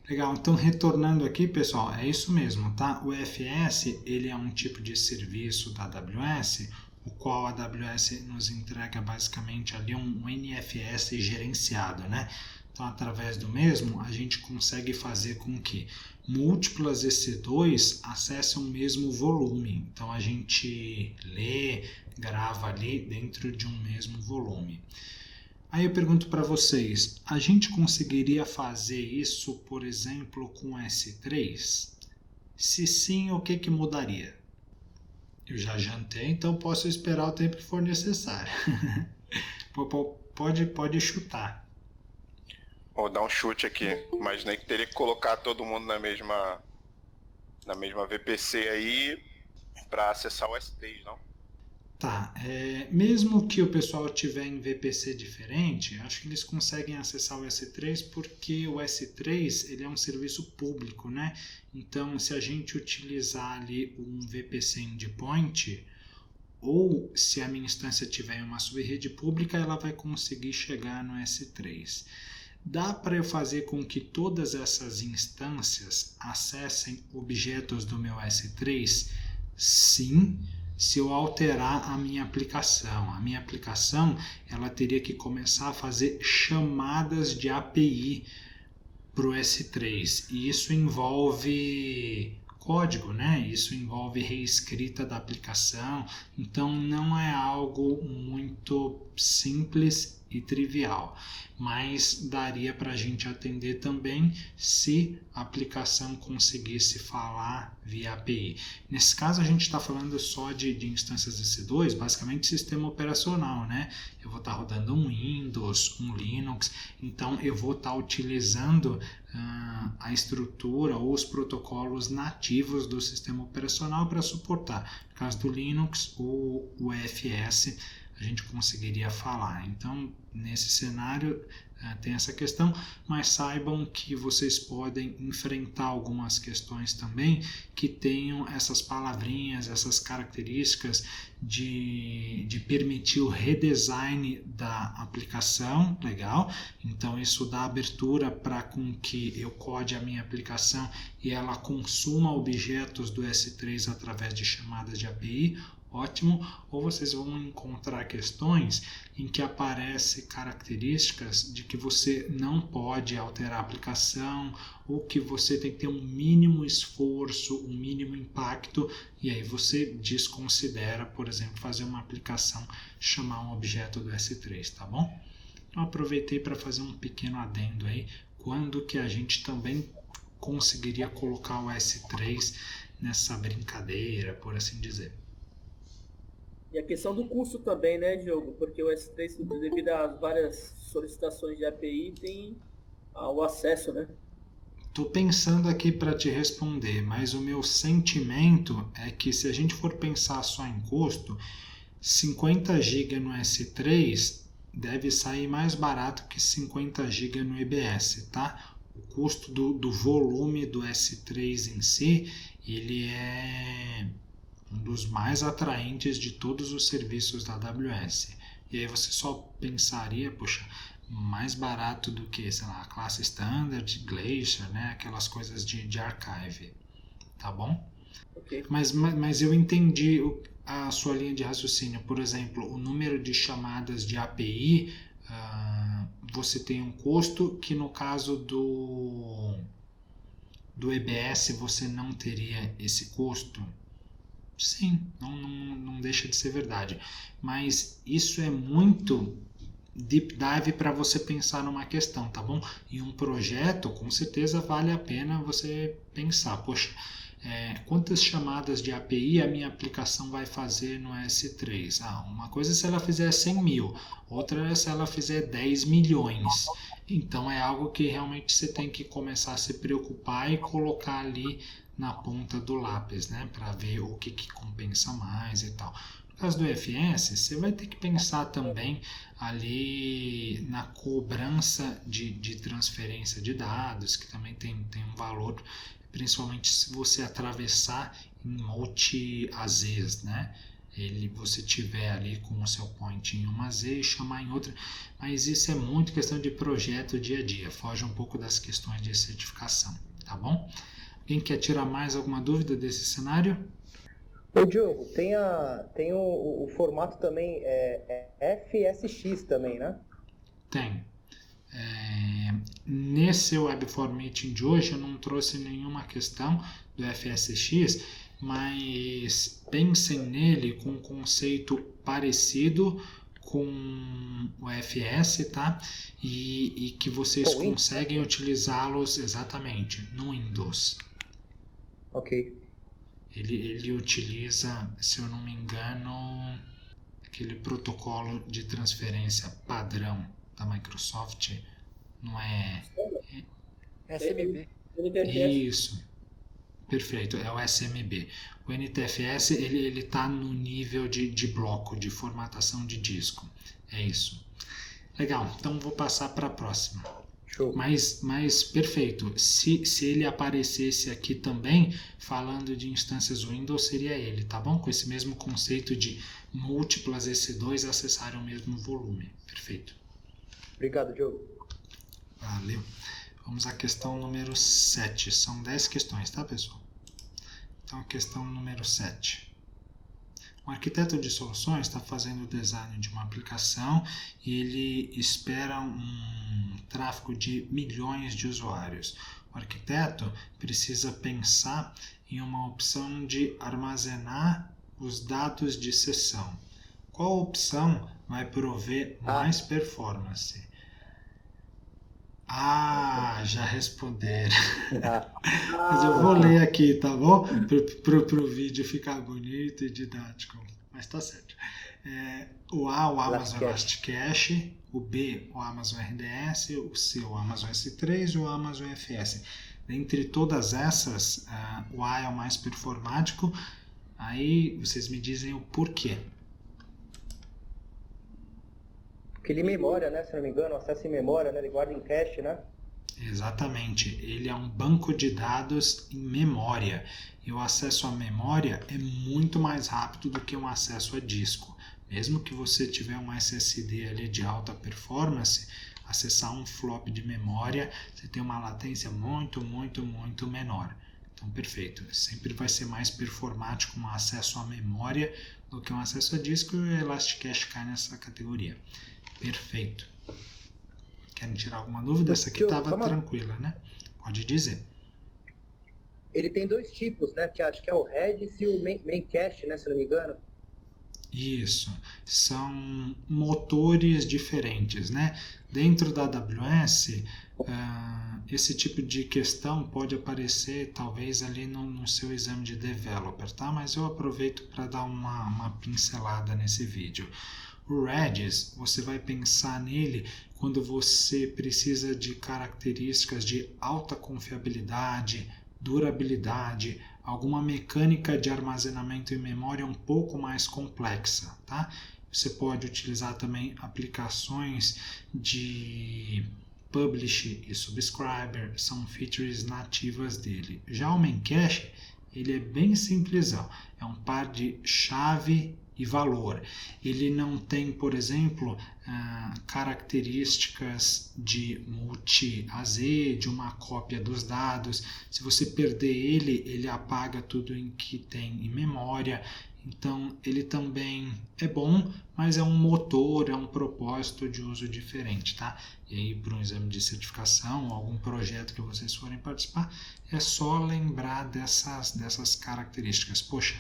Legal, então retornando aqui, pessoal, é isso mesmo, tá? O FS, ele é um tipo de serviço da AWS, o qual a AWS nos entrega basicamente ali um NFS gerenciado, né? Então, através do mesmo, a gente consegue fazer com que múltiplas EC2 acessem o mesmo volume. Então, a gente lê, grava ali dentro de um mesmo volume. Aí eu pergunto para vocês, a gente conseguiria fazer isso, por exemplo, com S3? Se sim, o que mudaria? Eu já jantei, então posso esperar o tempo que for necessário. Pode chutar. Vou dar um chute aqui. Imaginei que teria que colocar todo mundo na mesma VPC aí para acessar o S3, não? Tá, mesmo que o pessoal tiver em VPC diferente, acho que eles conseguem acessar o S3 porque o S3 ele é um serviço público, né? Então, se a gente utilizar ali um VPC endpoint, ou se a minha instância tiver em uma subrede pública, ela vai conseguir chegar no S3. Dá para eu fazer com que todas essas instâncias acessem objetos do meu S3? Sim, se eu alterar a minha aplicação. A minha aplicação ela teria que começar a fazer chamadas de API para o S3. E isso envolve código, né? Isso envolve reescrita da aplicação. Então não é algo muito simples e trivial, mas daria para a gente atender também se a aplicação conseguisse falar via API. Nesse caso a gente está falando só de instâncias EC2, basicamente sistema operacional, né? Eu vou estar rodando um Windows, um Linux, então eu vou estar utilizando a estrutura ou os protocolos nativos do sistema operacional para suportar. No caso do Linux, o UEFS, a gente conseguiria falar. Então, nesse cenário, tem essa questão, mas saibam que vocês podem enfrentar algumas questões também que tenham essas palavrinhas, essas características de permitir o redesign da aplicação, legal? Então, isso dá abertura para com que eu code a minha aplicação e ela consuma objetos do S3 através de chamadas de API, ótimo, ou vocês vão encontrar questões em que aparecem características de que você não pode alterar a aplicação ou que você tem que ter um mínimo esforço, um mínimo impacto, e aí você desconsidera, por exemplo, fazer uma aplicação, chamar um objeto do S3, tá bom? Então aproveitei para fazer um pequeno adendo aí, quando que a gente também conseguiria colocar o S3 nessa brincadeira, por assim dizer. E a questão do custo também, né, Diogo? Porque o S3, devido às várias solicitações de API, tem o acesso, né? Estou pensando aqui para te responder, mas o meu sentimento é que se a gente for pensar só em custo, 50 GB no S3 deve sair mais barato que 50 GB no EBS, tá? O custo do volume do S3 em si, ele é um dos mais atraentes de todos os serviços da AWS. E aí você só pensaria, poxa, mais barato do que, sei lá, a classe Standard, Glacier, né? Aquelas coisas de archive, tá bom? Okay. Mas eu entendi a sua linha de raciocínio. Por exemplo, o número de chamadas de API, você tem um custo que no caso do EBS você não teria esse custo. Sim, não deixa de ser verdade. Mas isso é muito deep dive para você pensar numa questão, tá bom? E um projeto, com certeza, vale a pena você pensar. Poxa, quantas chamadas de API a minha aplicação vai fazer no S3? Uma coisa é se ela fizer 100 mil, outra é se ela fizer 10 milhões. Então é algo que realmente você tem que começar a se preocupar e colocar ali na ponta do lápis, né, para ver o que compensa mais e tal. No caso do FS, você vai ter que pensar também ali na cobrança de transferência de dados, que também tem um valor, principalmente se você atravessar em multi-AZs, né? Você tiver ali com o seu point em uma Z e chamar em outra, mas isso é muito questão de projeto dia a dia, foge um pouco das questões de certificação, tá bom? Quem quer tirar mais alguma dúvida desse cenário? Ô Diogo, tem o formato também, FSX também, né? Tem. Nesse Web4 Meeting de hoje eu não trouxe nenhuma questão do FSX, mas pensem nele com um conceito parecido com o FS, tá? E que vocês conseguem utilizá-los exatamente no Windows. Ok. Ele utiliza, se eu não me engano, aquele protocolo de transferência padrão da Microsoft, não é? SMB. Isso. Perfeito, é o SMB. O NTFS ele está no nível de bloco, de formatação de disco. É isso. Legal, então vou passar para a próxima. Show. Mas perfeito. Se ele aparecesse aqui também, falando de instâncias Windows, seria ele, tá bom? Com esse mesmo conceito de múltiplas EC2 acessarem o mesmo volume. Perfeito. Obrigado, Diogo. Valeu. Vamos à questão número 7. São 10 questões, tá, pessoal? Então, a questão número 7. Um arquiteto de soluções está fazendo o design de uma aplicação e ele espera um tráfego de milhões de usuários. O arquiteto precisa pensar em uma opção de armazenar os dados de sessão. Qual opção vai prover mais performance? Já responderam. Mas eu vou ler aqui, tá bom? Pro vídeo ficar bonito e didático. Mas tá certo. O A, o Amazon Elasticache. O B, o Amazon RDS. O C, o Amazon S3 e o Amazon FS. Dentre todas essas, o A é o mais performático. Aí vocês me dizem o porquê. Porque ele memória, né? Se não me engano, acesso em memória, né? Ele guarda em cache, né? Exatamente. Ele é um banco de dados em memória. E o acesso à memória é muito mais rápido do que um acesso a disco. Mesmo que você tiver um SSD ali de alta performance, acessar um flop de memória, você tem uma latência muito menor. Então, perfeito. Sempre vai ser mais performático um acesso à memória do que um acesso a disco, e o Elasticache cai nessa categoria. Perfeito. Querem tirar alguma dúvida? Essa aqui estava tranquila, né? Pode dizer. Ele tem 2 tipos, né? Que acho que é o Redis e o main cache, né? Se não me engano. Isso. São motores diferentes, né? Dentro da AWS, esse tipo de questão pode aparecer talvez ali no seu exame de developer, tá? Mas eu aproveito para dar uma pincelada nesse vídeo. O Redis, você vai pensar nele quando você precisa de características de alta confiabilidade, durabilidade, alguma mecânica de armazenamento em memória um pouco mais complexa, tá? Você pode utilizar também aplicações de publish e subscriber, são features nativas dele. Já o Memcache, ele é bem simplesão, é um par de chave e valor. Ele não tem, por exemplo, características de multi-AZ, de uma cópia dos dados. Se você perder ele, ele apaga tudo em que tem em memória. Então, ele também é bom, mas é um motor, é um propósito de uso diferente, tá? E aí, para um exame de certificação ou algum projeto que vocês forem participar, é só lembrar dessas características. Poxa,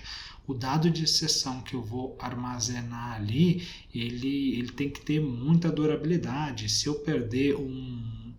o dado de sessão que eu vou armazenar ali, ele tem que ter muita durabilidade. Se eu perder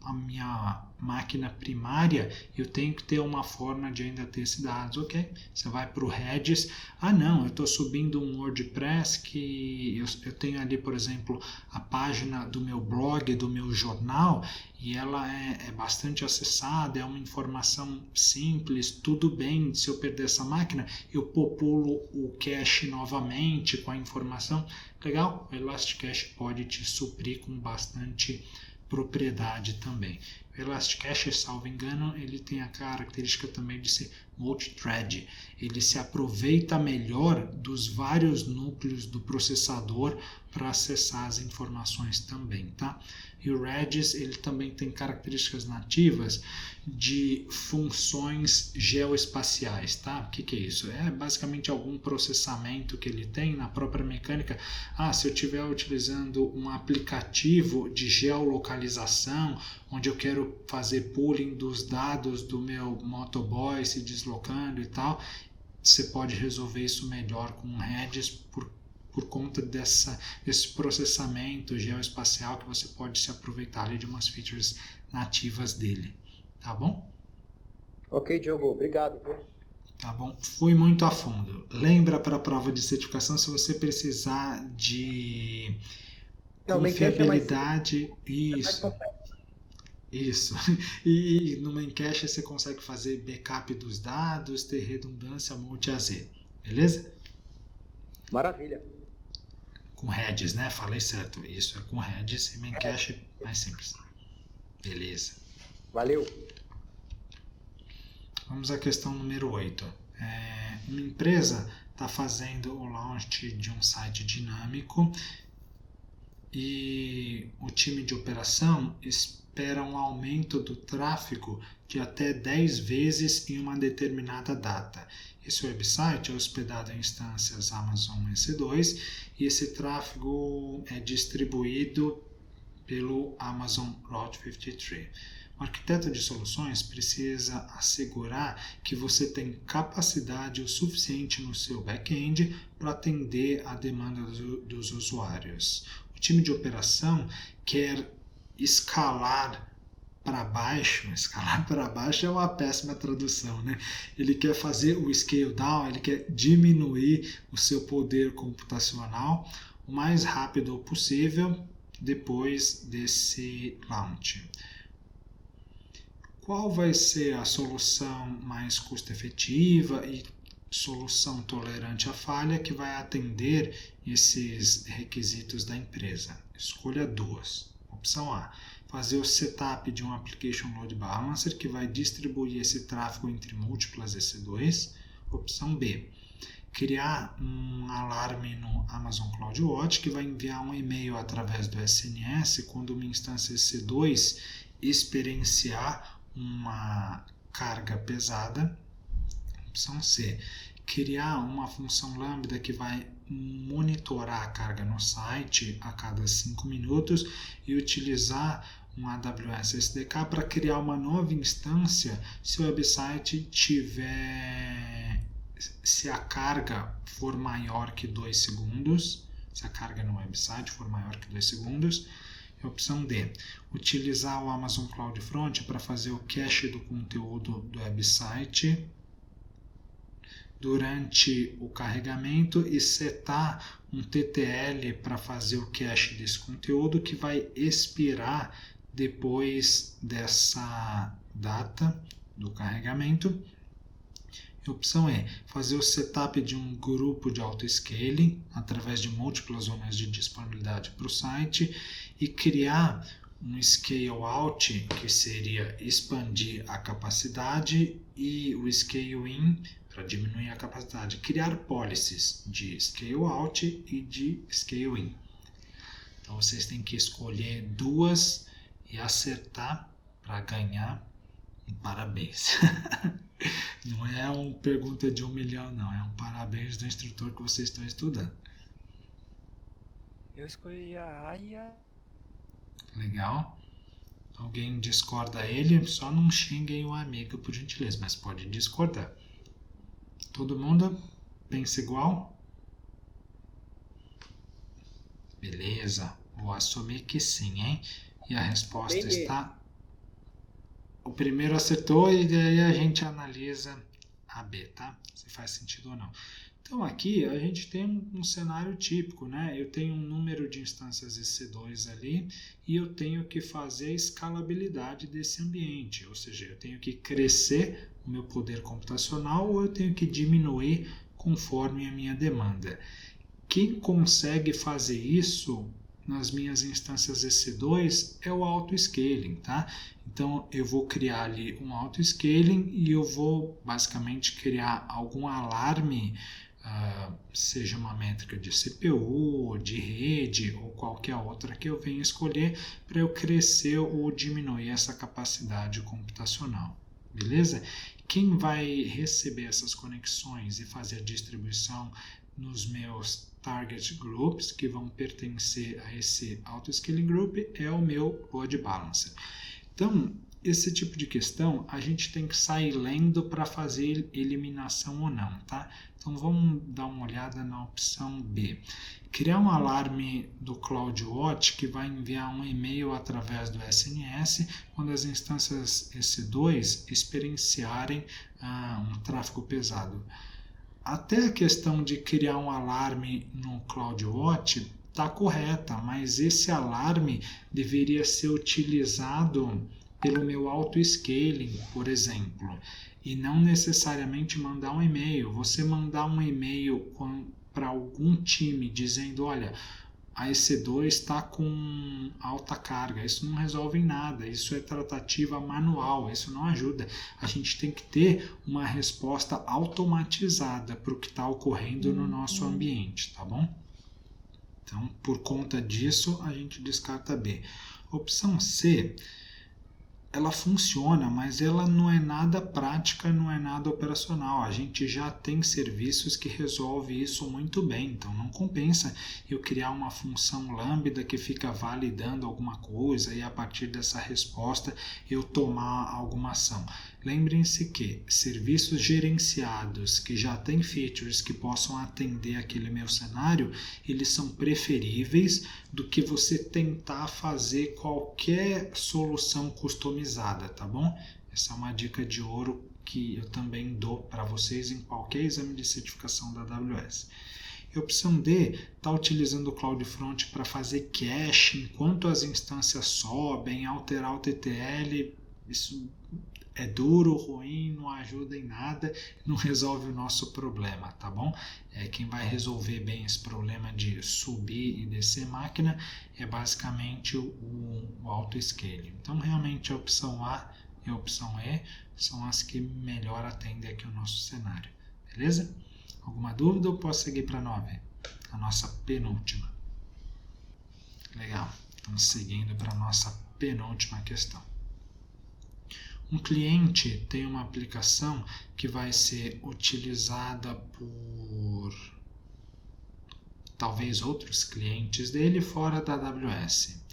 a minha máquina primária, eu tenho que ter uma forma de ainda ter esses dados, ok? Você vai para o Redis, não, eu estou subindo um WordPress que eu tenho ali, por exemplo, a página do meu blog, do meu jornal, e ela é bastante acessada, é uma informação simples, tudo bem, se eu perder essa máquina, eu populo o cache novamente com a informação, legal? O Elasticache pode te suprir com bastante propriedade também. O Elasticache, salvo engano, ele tem a característica também de ser multi-thread. Ele se aproveita melhor dos vários núcleos do processador para acessar as informações também, tá? E o Redis, ele também tem características nativas de funções geoespaciais, tá? O que é isso? É basicamente algum processamento que ele tem na própria mecânica. Se eu estiver utilizando um aplicativo de geolocalização, onde eu quero fazer pooling dos dados do meu motoboy se deslocando e tal, você pode resolver isso melhor com o Redis por conta desse processamento geoespacial que você pode se aproveitar ali de umas features nativas dele. Tá bom? Ok, Diogo. Obrigado. Tá bom? Fui muito a fundo. Lembra para a prova de certificação, se você precisar de confiabilidade... Isso. E no Memcache você consegue fazer backup dos dados, ter redundância multi-AZ. Beleza? Maravilha. Com Redis, né? Falei certo. Isso, é com Redis e Memcache mais simples. Beleza. Valeu. Vamos à questão número 8. Uma empresa está fazendo o launch de um site dinâmico e o time de operação espera um aumento do tráfego de até 10 vezes em uma determinada data. Esse website é hospedado em instâncias Amazon EC2 e esse tráfego é distribuído pelo Amazon Route 53. O arquiteto de soluções precisa assegurar que você tem capacidade o suficiente no seu back-end para atender a demanda dos usuários. O time de operação quer escalar para baixo é uma péssima tradução, né? Ele quer fazer o scale down, ele quer diminuir o seu poder computacional o mais rápido possível depois desse launch. Qual vai ser a solução mais custo-efetiva e solução tolerante à falha que vai atender esses requisitos da empresa? Escolha 2. Opção A, fazer o setup de um Application Load Balancer que vai distribuir esse tráfego entre múltiplas EC2. Opção B, criar um alarme no Amazon CloudWatch que vai enviar um e-mail através do SNS quando uma instância EC2 experienciar uma carga pesada. Opção C, criar uma função lambda que vai monitorar a carga no site a cada 5 minutos e utilizar um AWS SDK para criar uma nova instância se o website se a carga for maior que 2 segundos, se a carga no website for maior que 2 segundos. Opção D, utilizar o Amazon CloudFront para fazer o cache do conteúdo do website durante o carregamento e setar um TTL para fazer o cache desse conteúdo que vai expirar depois dessa data do carregamento. Opção E, fazer o setup de um grupo de auto-scaling através de múltiplas zonas de disponibilidade para o site e criar um scale-out, que seria expandir a capacidade, e o scale-in, para diminuir a capacidade. Criar policies de scale-out e de scale-in. Então, vocês têm que escolher 2 e acertar para ganhar. Parabéns. Não é uma pergunta de 1 milhão, não. É um parabéns do instrutor que vocês estão estudando. Eu escolhi a AIA. Legal. Alguém discorda ele? Só não xinguem o amigo, por gentileza, mas pode discordar. Todo mundo pensa igual? Beleza. Vou assumir que sim, hein? E a resposta está... O primeiro acertou e daí a gente analisa a B, tá? Se faz sentido ou não. Então aqui a gente tem um cenário típico, né? Eu tenho um número de instâncias EC2 ali e eu tenho que fazer a escalabilidade desse ambiente, ou seja, eu tenho que crescer o meu poder computacional ou eu tenho que diminuir conforme a minha demanda. Quem consegue fazer isso nas minhas instâncias EC2 é o auto-scaling, tá? Então eu vou criar ali um auto-scaling e eu vou basicamente criar algum alarme, seja uma métrica de CPU, de rede ou qualquer outra que eu venha escolher para eu crescer ou diminuir essa capacidade computacional. Beleza? Quem vai receber essas conexões e fazer a distribuição nos meus target groups, que vão pertencer a esse auto-scaling group, é o meu load balancer. Então, esse tipo de questão a gente tem que sair lendo para fazer eliminação ou não, tá? Então, vamos dar uma olhada na opção B. Criar um alarme do CloudWatch que vai enviar um e-mail através do SNS quando as instâncias EC2 experienciarem um tráfego pesado. Até a questão de criar um alarme no CloudWatch está correta, mas esse alarme deveria ser utilizado pelo meu auto-scaling, por exemplo, e não necessariamente mandar um e-mail. Você mandar um e-mail para algum time dizendo, olha, a EC2 está com alta carga, isso não resolve em nada, isso é tratativa manual, isso não ajuda. A gente tem que ter uma resposta automatizada para o que está ocorrendo no nosso ambiente, tá bom? Então, por conta disso, a gente descarta B. Opção C, ela funciona, mas ela não é nada prática, não é nada operacional. A gente já tem serviços que resolvem isso muito bem, então não compensa eu criar uma função lambda que fica validando alguma coisa e a partir dessa resposta eu tomar alguma ação. Lembrem-se que serviços gerenciados que já têm features que possam atender aquele meu cenário, eles são preferíveis do que você tentar fazer qualquer solução customizada, tá bom? Essa é uma dica de ouro que eu também dou para vocês em qualquer exame de certificação da AWS. E a opção D está utilizando o CloudFront para fazer cache enquanto as instâncias sobem, alterar o TTL. Isso é duro, ruim, não ajuda em nada, não resolve o nosso problema, tá bom? Quem vai resolver bem esse problema de subir e descer máquina é basicamente o auto-scaling. Então, realmente, a opção A e a opção E são as que melhor atendem aqui o nosso cenário, beleza? Alguma dúvida ou posso seguir para a 9? A nossa penúltima. Legal, estamos seguindo para a nossa penúltima questão. Um cliente tem uma aplicação que vai ser utilizada por talvez outros clientes dele fora da AWS.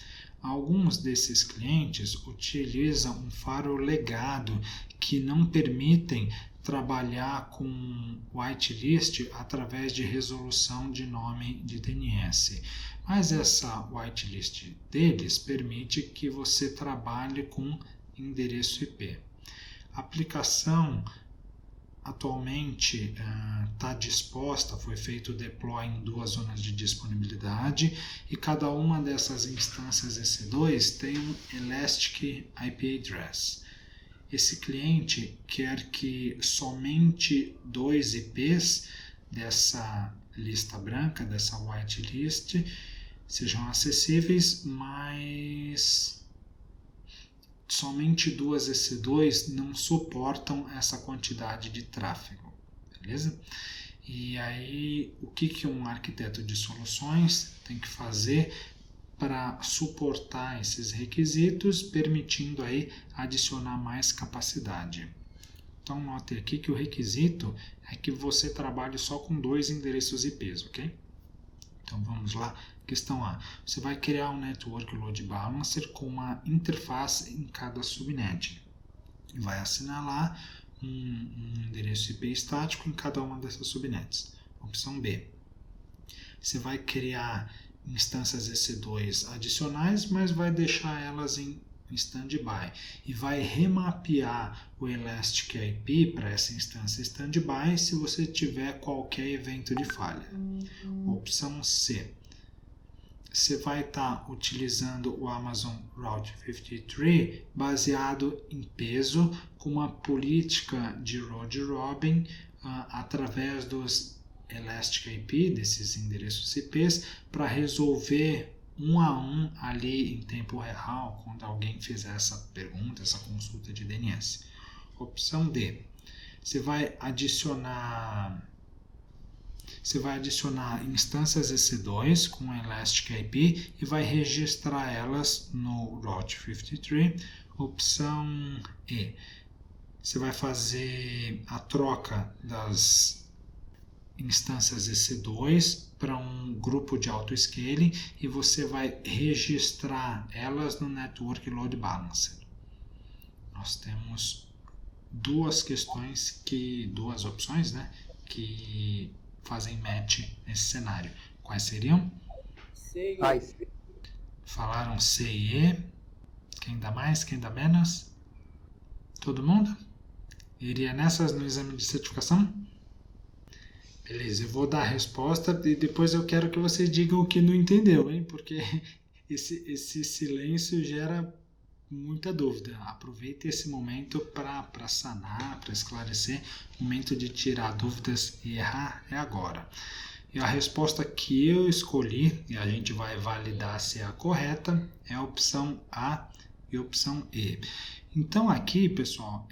Alguns desses clientes utilizam um firewall legado que não permitem trabalhar com whitelist através de resolução de nome de DNS. Mas essa whitelist deles permite que você trabalhe com endereço IP. A aplicação atualmente está disposta, foi feito o deploy em 2 zonas de disponibilidade e cada uma dessas instâncias EC2 tem um Elastic IP Address. Esse cliente quer que somente 2 IPs dessa lista branca, dessa whitelist, sejam acessíveis, mas somente 2 EC2 não suportam essa quantidade de tráfego, beleza? E aí, o que um arquiteto de soluções tem que fazer para suportar esses requisitos, permitindo aí adicionar mais capacidade? Então, note aqui que o requisito é que você trabalhe só com 2 endereços IPs, ok? Então, vamos lá. Questão A. Você vai criar um Network Load Balancer com uma interface em cada subnet. E vai assinalar um endereço IP estático em cada uma dessas subnets. Opção B. Você vai criar instâncias EC2 adicionais, mas vai deixar elas em standby. E vai remapear o Elastic IP para essa instância standby se você tiver qualquer evento de falha. Opção C. Você vai estar utilizando o Amazon Route 53 baseado em peso, com uma política de round robin através dos Elastic IP, desses endereços IPs, para resolver um a um ali em tempo real, quando alguém fizer essa pergunta, essa consulta de DNS. Opção D. Você vai adicionar instâncias EC2 com Elastic IP e vai registrar elas no Route 53. Opção E. Você vai fazer a troca das instâncias EC2 para um grupo de auto-scaling e você vai registrar elas no Network Load Balancer. Nós temos duas opções, né, que fazem match nesse cenário. Quais seriam? C e E. Falaram C e E. Quem dá mais? Quem dá menos? Todo mundo? Iria nessas no exame de certificação? Beleza, eu vou dar a resposta e depois eu quero que vocês digam o que não entendeu, hein? Porque esse silêncio gera muita dúvida. Aproveite esse momento para sanar, para esclarecer. O momento de tirar dúvidas e errar é agora. E a resposta que eu escolhi, e a gente vai validar se é a correta, é a opção A e a opção E. Então aqui, pessoal,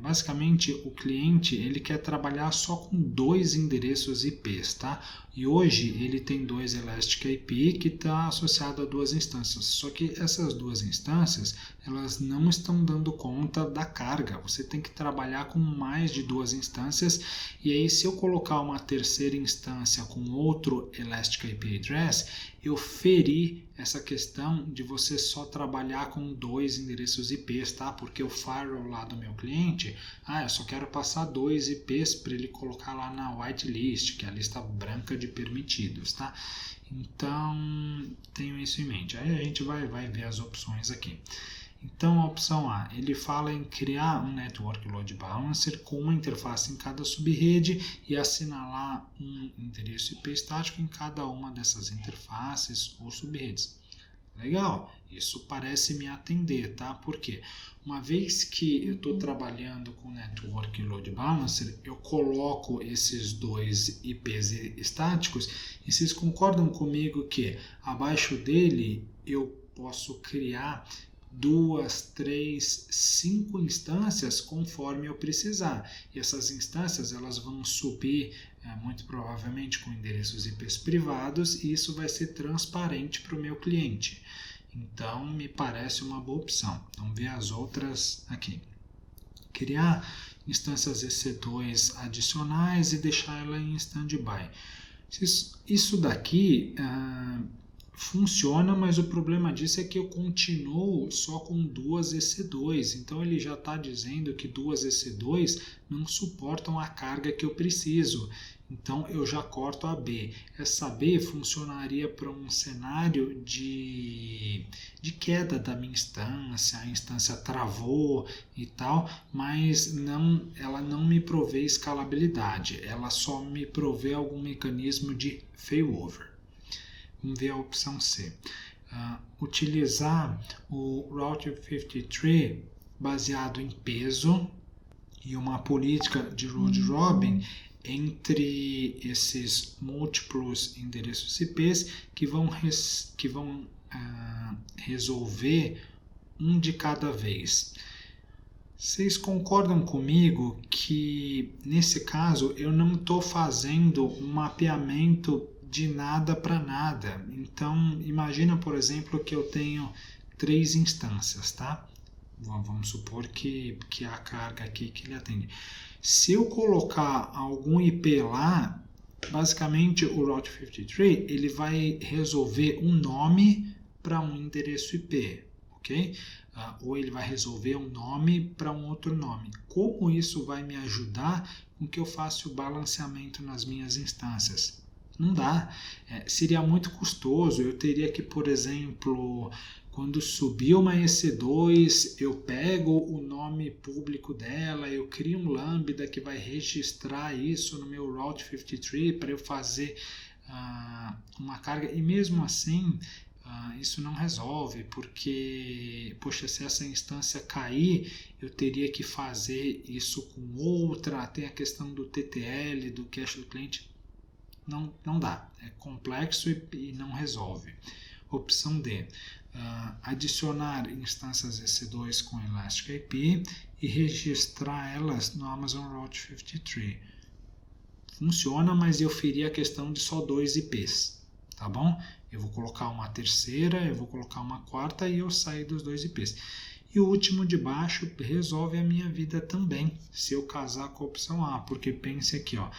basicamente o cliente ele quer trabalhar só com 2 endereços IPs, tá? E hoje ele tem 2 Elastic IP que está associado a 2 instâncias. Só que essas 2 instâncias elas não estão dando conta da carga. Você tem que trabalhar com mais de 2 instâncias. E aí se eu colocar uma terceira instância com outro Elastic IP Address, eu feri essa questão de você só trabalhar com 2 endereços IPs, tá? Porque o firewall lá do meu cliente, eu só quero passar 2 IPs para ele colocar lá na whitelist, que é a lista branca de permitidos, tá? Então, tenho isso em mente. Aí a gente vai ver as opções aqui. Então, a opção A, ele fala em criar um Network Load Balancer com uma interface em cada subrede e assinalar um endereço IP estático em cada uma dessas interfaces ou subredes. Legal, isso parece me atender, tá? Por quê? Uma vez que eu estou trabalhando com Network Load Balancer, eu coloco esses 2 IPs estáticos e vocês concordam comigo que abaixo dele eu posso criar 2, 3, 5 instâncias conforme eu precisar. E essas instâncias elas vão subir muito provavelmente com endereços IPs privados e isso vai ser transparente para o meu cliente. Então, me parece uma boa opção. Vamos ver as outras aqui. Criar instâncias EC2 adicionais e deixar ela em standby. Isso daqui funciona, mas o problema disso é que eu continuo só com 2 EC2. Então, ele já está dizendo que 2 EC2 não suportam a carga que eu preciso. Então, eu já corto a B. Essa B funcionaria para um cenário de queda da minha instância, a instância travou e tal, mas ela não me provê escalabilidade, ela só me provê algum mecanismo de failover. Vamos ver a opção C. Utilizar o Route 53 baseado em peso e uma política de load robin entre esses múltiplos endereços IPs que vão resolver um de cada vez. Vocês concordam comigo que nesse caso eu não estou fazendo um mapeamento de nada para nada? Então imagina, por exemplo, que eu tenho 3 instâncias, tá? Vamos supor que a carga aqui que ele atende. Se eu colocar algum IP lá, basicamente o Route 53 ele vai resolver um nome para um endereço IP, ok? Ou ele vai resolver um nome para um outro nome. Como isso vai me ajudar com que eu faça o balanceamento nas minhas instâncias? Não dá. Seria muito custoso. Eu teria que, por exemplo, quando subir uma EC2, eu pego o nome público dela, eu crio um lambda que vai registrar isso no meu Route 53 para eu fazer uma carga. E mesmo assim, isso não resolve, porque, poxa, se essa instância cair, eu teria que fazer isso com outra. Tem a questão do TTL, do cache do cliente. Não dá. É complexo e não resolve. Opção D. Adicionar instâncias EC2 com Elastic IP e registrar elas no Amazon Route 53. Funciona, mas eu feri a questão de só 2 IPs, tá bom? Eu vou colocar uma terceira, eu vou colocar uma quarta e eu saio dos 2 IPs. E o último de baixo resolve a minha vida também, se eu casar com a opção A, porque pense aqui, ó.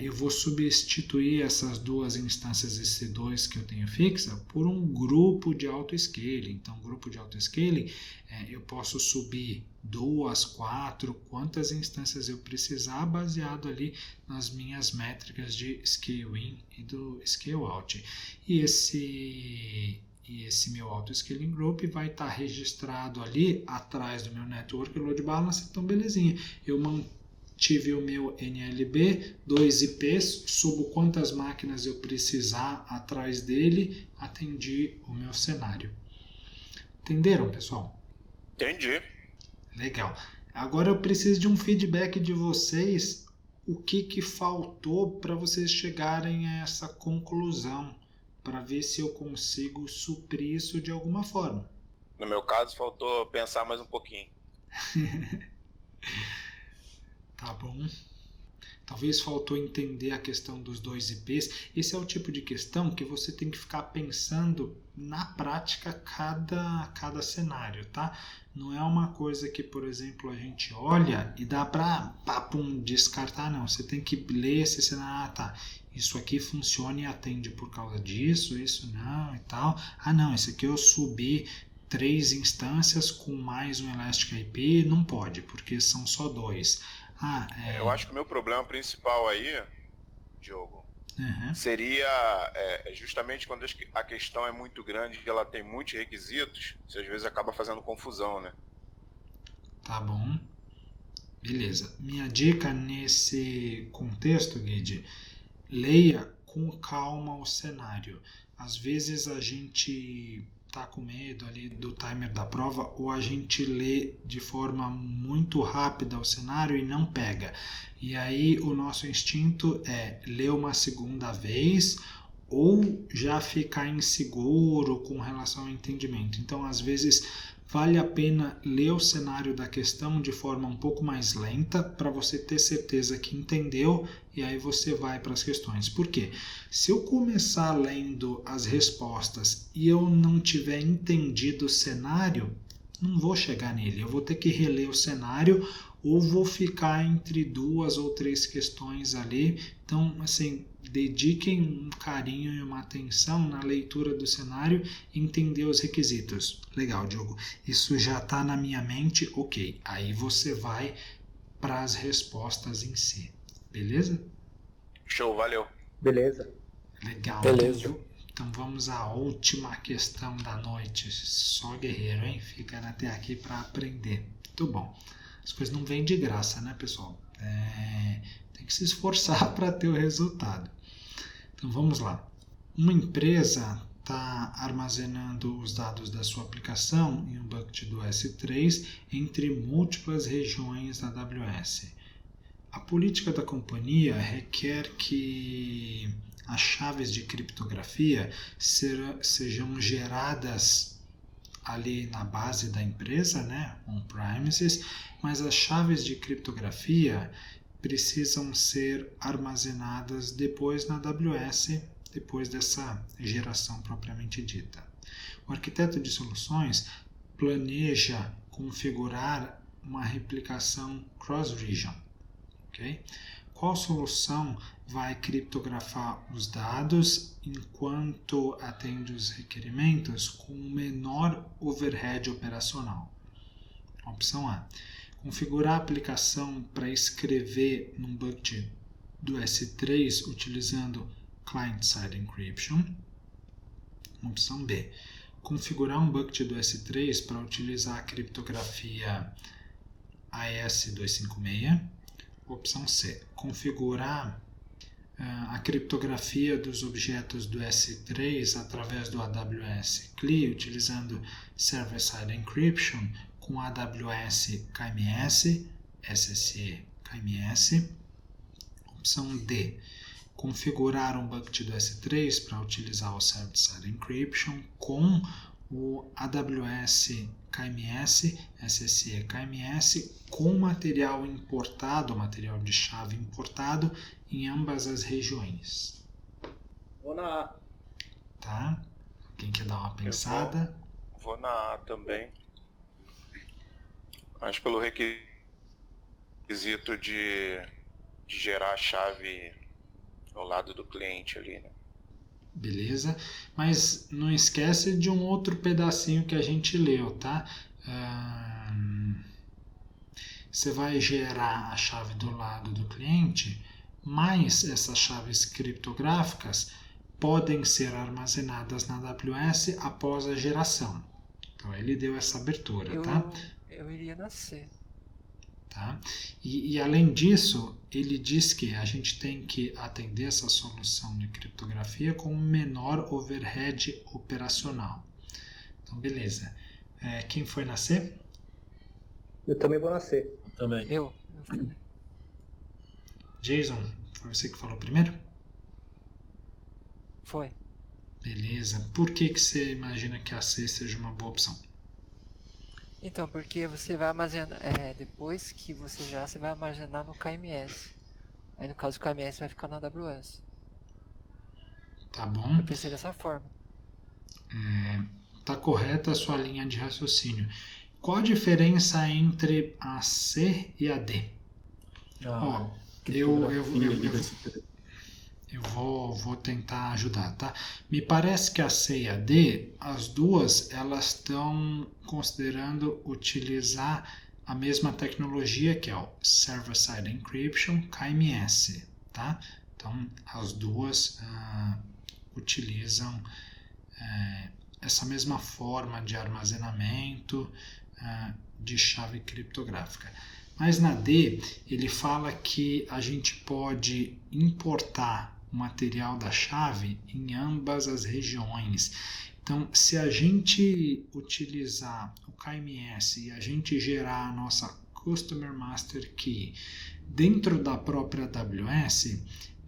Eu vou substituir essas 2 instâncias EC2 que eu tenho fixa por um grupo de autoscaling. Então, grupo de autoscaling, eu posso subir 2, 4, quantas instâncias eu precisar, baseado ali nas minhas métricas de scale in e do scale out. E esse meu auto-scaling group vai estar registrado ali atrás do meu network load balance. Então, belezinha. Eu tive o meu NLB, 2 IPs, subo quantas máquinas eu precisar atrás dele, atendi o meu cenário. Entenderam, pessoal? Entendi. Legal. Agora eu preciso de um feedback de vocês, o que faltou para vocês chegarem a essa conclusão, para ver se eu consigo suprir isso de alguma forma. No meu caso, faltou pensar mais um pouquinho. Tá bom. Talvez faltou entender a questão dos 2 IPs. Esse é o tipo de questão que você tem que ficar pensando na prática cada cenário, tá? Não é uma coisa que, por exemplo, a gente olha e dá para descartar, não. Você tem que ler esse cenário, tá? Isso aqui funciona e atende por causa disso, isso não e tal. Não, esse aqui eu subi 3 instâncias com mais um Elastic IP, não pode, porque são só 2. Eu acho que o meu problema principal aí, Diogo, seria justamente quando a questão é muito grande e ela tem muitos requisitos, você às vezes acaba fazendo confusão, né? Tá bom. Beleza. Minha dica nesse contexto, Guide, leia com calma o cenário. Às vezes a gente tá com medo ali do timer da prova, ou a gente lê de forma muito rápida o cenário e não pega. E aí o nosso instinto é ler uma segunda vez ou já ficar inseguro com relação ao entendimento. Então, às vezes, vale a pena ler o cenário da questão de forma um pouco mais lenta para você ter certeza que entendeu e aí você vai para as questões. Por quê? Se eu começar lendo as respostas e eu não tiver entendido o cenário, não vou chegar nele. Eu vou ter que reler o cenário ou vou ficar entre 2 ou 3 questões ali. Então, assim, dediquem um carinho e uma atenção na leitura do cenário e entender os requisitos. Legal, Diogo. Isso já está na minha mente, ok. Aí você vai para as respostas em si. Beleza? Show, valeu. Beleza. Legal. Beleza. Então vamos à última questão da noite. Só guerreiro, hein? Ficando até aqui para aprender. Muito bom. As coisas não vêm de graça, né, pessoal? Tem que se esforçar para ter o resultado. Então vamos lá. Uma empresa está armazenando os dados da sua aplicação em um bucket do S3 entre múltiplas regiões da AWS. A política da companhia requer que as chaves de criptografia sejam geradas ali na base da empresa, né, on-premises, mas as chaves de criptografia precisam ser armazenadas depois na AWS, depois dessa geração propriamente dita. O arquiteto de soluções planeja configurar uma replicação cross-region. Okay? Qual solução vai criptografar os dados enquanto atende os requerimentos com o menor overhead operacional? Opção A. Configurar a aplicação para escrever num bucket do S3 utilizando Client-Side Encryption. Opção B. Configurar um bucket do S3 para utilizar a criptografia AES-256. Opção C. Configurar a criptografia dos objetos do S3 através do AWS CLI, utilizando Server-Side Encryption com AWS KMS, SSE KMS. Opção D. Configurar um bucket do S3 para utilizar o Server-Side Encryption com o AWS KMS, SSE KMS, com material importado, material de chave importado em ambas as regiões. Vou na A. Tá? Quem quer dar uma pensada? Vou na A também. Mas pelo requisito de gerar a chave ao lado do cliente ali, né? Beleza? Mas não esquece de um outro pedacinho que a gente leu, tá? Você vai gerar a chave do lado do cliente, mas essas chaves criptográficas podem ser armazenadas na AWS após a geração. Então ele deu essa abertura, tá? Eu iria nascer. Tá? E além disso, ele diz que a gente tem que atender essa solução de criptografia com um menor overhead operacional. Então, beleza. Quem foi nascer? Eu também vou nascer. Também. Eu falei. Jason, foi você que falou primeiro? Foi. Beleza. Por que você imagina que a C seja uma boa opção? Então, porque você vai armazenar, depois que você vai armazenar no KMS. Aí no caso o KMS vai ficar na AWS. Tá bom? Eu pensei dessa forma. Tá correta a sua linha de raciocínio. Qual a diferença entre a C e a D? Ó, eu vou tentar ajudar, tá? Me parece que a C e a D, as duas, elas estão considerando utilizar a mesma tecnologia que é o Server-Side Encryption, KMS, tá? Então, as duas utilizam essa mesma forma de armazenamento de chave criptográfica. Mas na D, ele fala que a gente pode importar o material da chave em ambas as regiões. Então, se a gente utilizar o KMS e a gente gerar a nossa Customer Master Key dentro da própria AWS,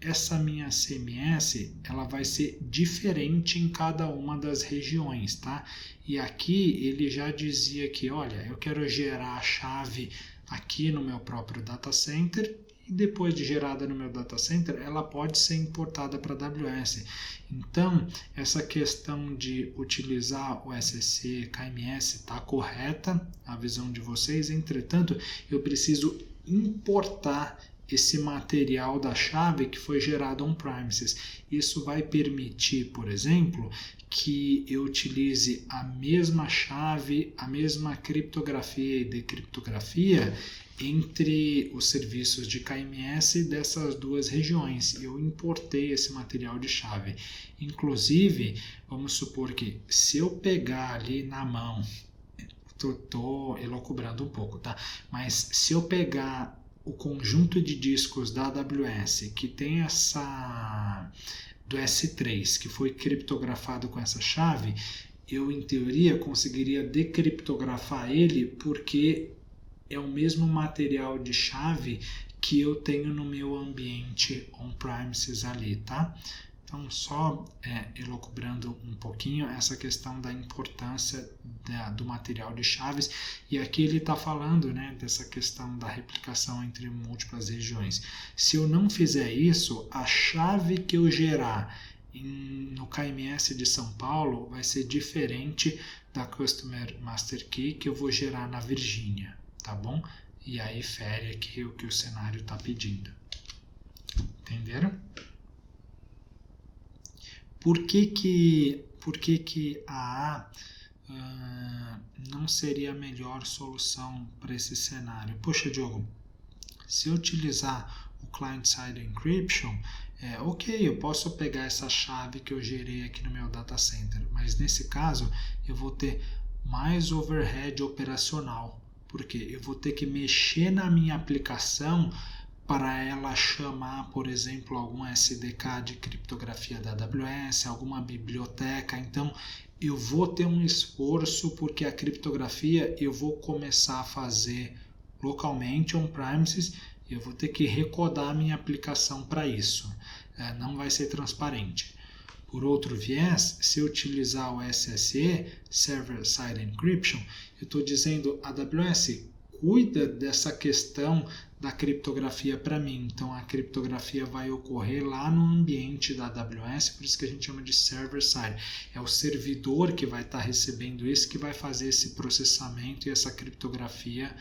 essa minha CMS ela vai ser diferente em cada uma das regiões, tá? E aqui ele já dizia que, olha, eu quero gerar a chave aqui no meu próprio data center e depois de gerada no meu data center, ela pode ser importada para a AWS. Então, essa questão de utilizar o SSC, KMS está correta, a visão de vocês, entretanto, eu preciso importar esse material da chave que foi gerado on-premises. Isso vai permitir, por exemplo, que eu utilize a mesma chave, a mesma criptografia e decriptografia entre os serviços de KMS dessas duas regiões. Eu importei esse material de chave. Inclusive, vamos supor que se eu pegar ali na mão, estou elucubrando um pouco, tá? Mas se eu pegar o conjunto de discos da AWS que tem essa do S3 que foi criptografado com essa chave, eu em teoria conseguiria decriptografar ele porque é o mesmo material de chave que eu tenho no meu ambiente on-premises ali, tá? Então, só elucubrando um pouquinho essa questão da importância do material de chaves. E aqui ele está falando, né, dessa questão da replicação entre múltiplas regiões. Se eu não fizer isso, a chave que eu gerar no KMS de São Paulo vai ser diferente da Customer Master Key que eu vou gerar na Virgínia, tá bom? E aí fere aqui o que o cenário está pedindo. Entenderam? Por que a não seria a melhor solução para esse cenário? Poxa, Diogo, se eu utilizar o Client-Side Encryption, ok, eu posso pegar essa chave que eu gerei aqui no meu data center, mas nesse caso eu vou ter mais overhead operacional, porque eu vou ter que mexer na minha aplicação para ela chamar, por exemplo, algum SDK de criptografia da AWS, alguma biblioteca. Então, eu vou ter um esforço porque a criptografia eu vou começar a fazer localmente, on-premises, e eu vou ter que recodar a minha aplicação para isso. Não vai ser transparente. Por outro viés, se eu utilizar o SSE, Server Side Encryption, eu estou dizendo, AWS, cuida dessa questão da criptografia para mim. Então, a criptografia vai ocorrer lá no ambiente da AWS, por isso que a gente chama de server-side. É o servidor que vai estar recebendo isso, que vai fazer esse processamento e essa criptografia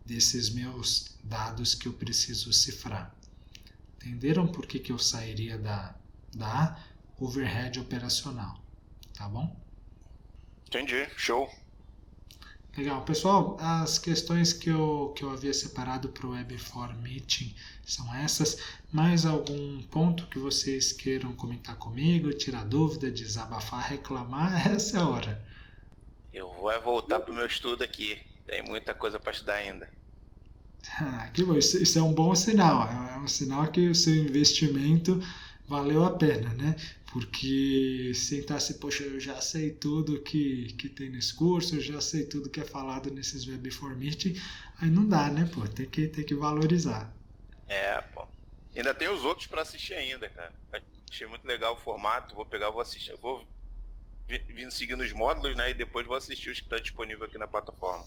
desses meus dados que eu preciso cifrar. Entenderam por que eu sairia da overhead operacional? Tá bom? Entendi, show. Legal. Pessoal, as questões que eu havia separado para o Web4 Meeting são essas. Mais algum ponto que vocês queiram comentar comigo, tirar dúvida, desabafar, reclamar? Essa é a hora. Eu vou voltar para o meu estudo aqui. Tem muita coisa para estudar ainda. Que bom. Isso é um bom sinal. É um sinal que o seu investimento valeu a pena, né? Porque sentar assim, poxa, eu já sei tudo que tem nesse curso, eu já sei tudo que é falado nesses Web4 Meeting, aí não dá, né, pô? Tem que valorizar. Pô. Ainda tem os outros para assistir ainda, cara. Achei muito legal o formato, vou pegar, vou assistir. Eu vou vindo seguindo os módulos, né? E depois vou assistir os que estão disponíveis aqui na plataforma.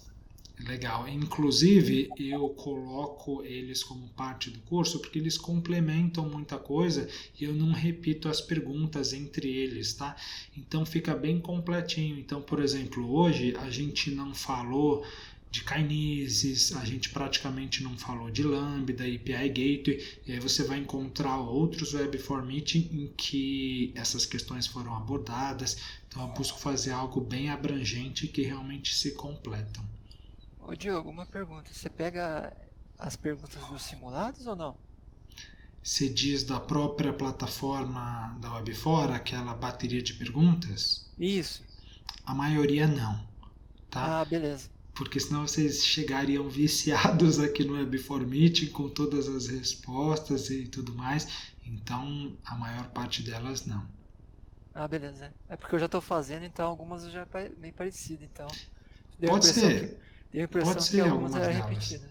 Legal. Inclusive, eu coloco eles como parte do curso porque eles complementam muita coisa e eu não repito as perguntas entre eles, tá? Então fica bem completinho. Então, por exemplo, hoje a gente não falou de Kinesis, a gente praticamente não falou de Lambda, API Gateway, e aí você vai encontrar outros Web for Meeting em que essas questões foram abordadas. Então eu busco fazer algo bem abrangente que realmente se completam. Ô Diogo, uma pergunta. Você pega as perguntas dos simulados ou não? Você diz da própria plataforma da Webfora, aquela bateria de perguntas? Isso. A maioria não, tá? Ah, beleza. Porque senão vocês chegariam viciados aqui no Web for Meeting com todas as respostas e tudo mais. Então, a maior parte delas não. Ah, beleza. É porque eu já tô fazendo, então algumas já é meio parecido, então. Pode ser. Deu a impressão Pode que ser algumas algumas eram delas. repetidas.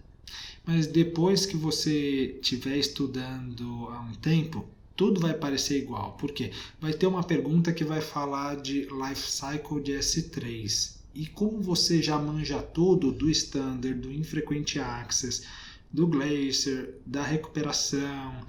Mas depois que você estiver estudando há um tempo, tudo vai parecer igual. Por quê? Vai ter uma pergunta que vai falar de Life Cycle de S3. E como você já manja tudo do Standard, do Infrequent Access, do Glacier, da recuperação,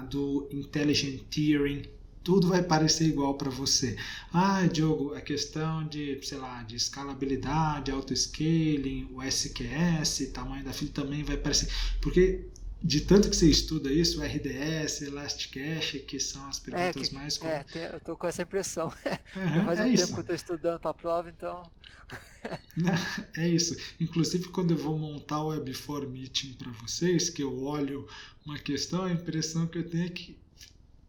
do Intelligent Tiering, tudo vai parecer igual para você. Ah, Diogo, a questão de, sei lá, de escalabilidade, auto-scaling, o SQS, tamanho da fila também vai parecer. Porque de tanto que você estuda isso, o RDS, Elasticache, que são as perguntas mais comuns. Eu tô com essa impressão. Uhum, Faz é um isso. tempo que eu tô estudando pra prova, então... É isso. Inclusive, quando eu vou montar o Web for Meeting para vocês, que eu olho uma questão, a impressão que eu tenho é que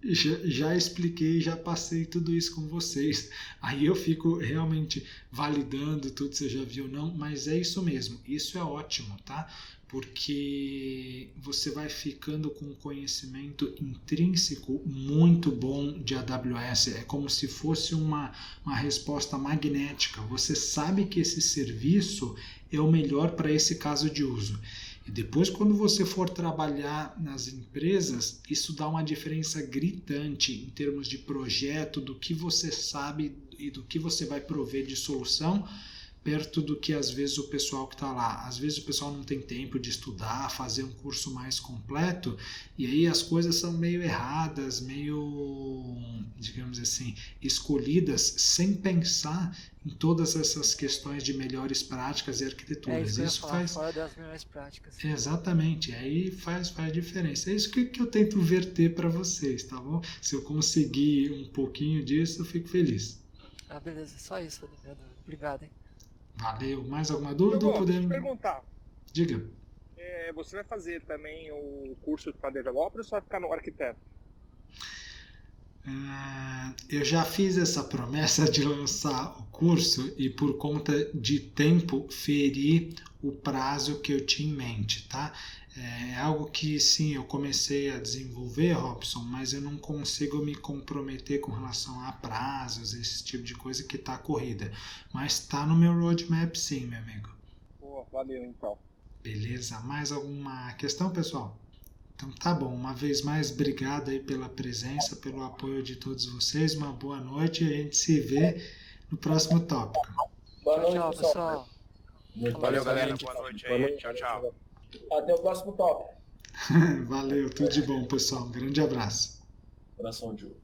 já expliquei, já passei tudo isso com vocês. Aí eu fico realmente validando tudo, se já viu ou não, mas é isso mesmo. Isso é ótimo, tá? Porque você vai ficando com um conhecimento intrínseco muito bom de AWS. É como se fosse uma resposta magnética. Você sabe que esse serviço é o melhor para esse caso de uso. E depois, quando você for trabalhar nas empresas, isso dá uma diferença gritante em termos de projeto, do que você sabe e do que você vai prover de solução, perto do que às vezes o pessoal que está lá. Às vezes o pessoal não tem tempo de estudar, fazer um curso mais completo, e aí as coisas são meio erradas, meio, digamos assim, escolhidas sem pensar em todas essas questões de melhores práticas e arquiteturas. Isso faz fora das melhores práticas. Exatamente, aí faz diferença. É isso que eu tento verter para vocês, tá bom? Se eu conseguir um pouquinho disso, eu fico feliz. Ah, beleza, só isso, Leandro. Obrigado, hein? Valeu. Mais alguma dúvida? Deixa eu Podemos... perguntar. Diga. Você vai fazer também o curso para developer ou só vai ficar no arquiteto? Eu já fiz essa promessa de lançar o curso e por conta de tempo feri o prazo que eu tinha em mente, tá? É algo que sim, eu comecei a desenvolver, Robson, mas eu não consigo me comprometer com relação a prazos, esse tipo de coisa que está corrida. Mas está no meu roadmap sim, meu amigo. Pô, valeu então. Beleza, mais alguma questão, pessoal? Então tá bom, uma vez mais, obrigado aí pela presença, pelo apoio de todos vocês, uma boa noite e a gente se vê no próximo tópico. Boa Tchau, noite, pessoal. Valeu, galera. Boa noite aí. Tchau, tchau. Até o próximo tópico. Valeu, tudo de bom, pessoal. Um grande abraço. Abração, Diogo.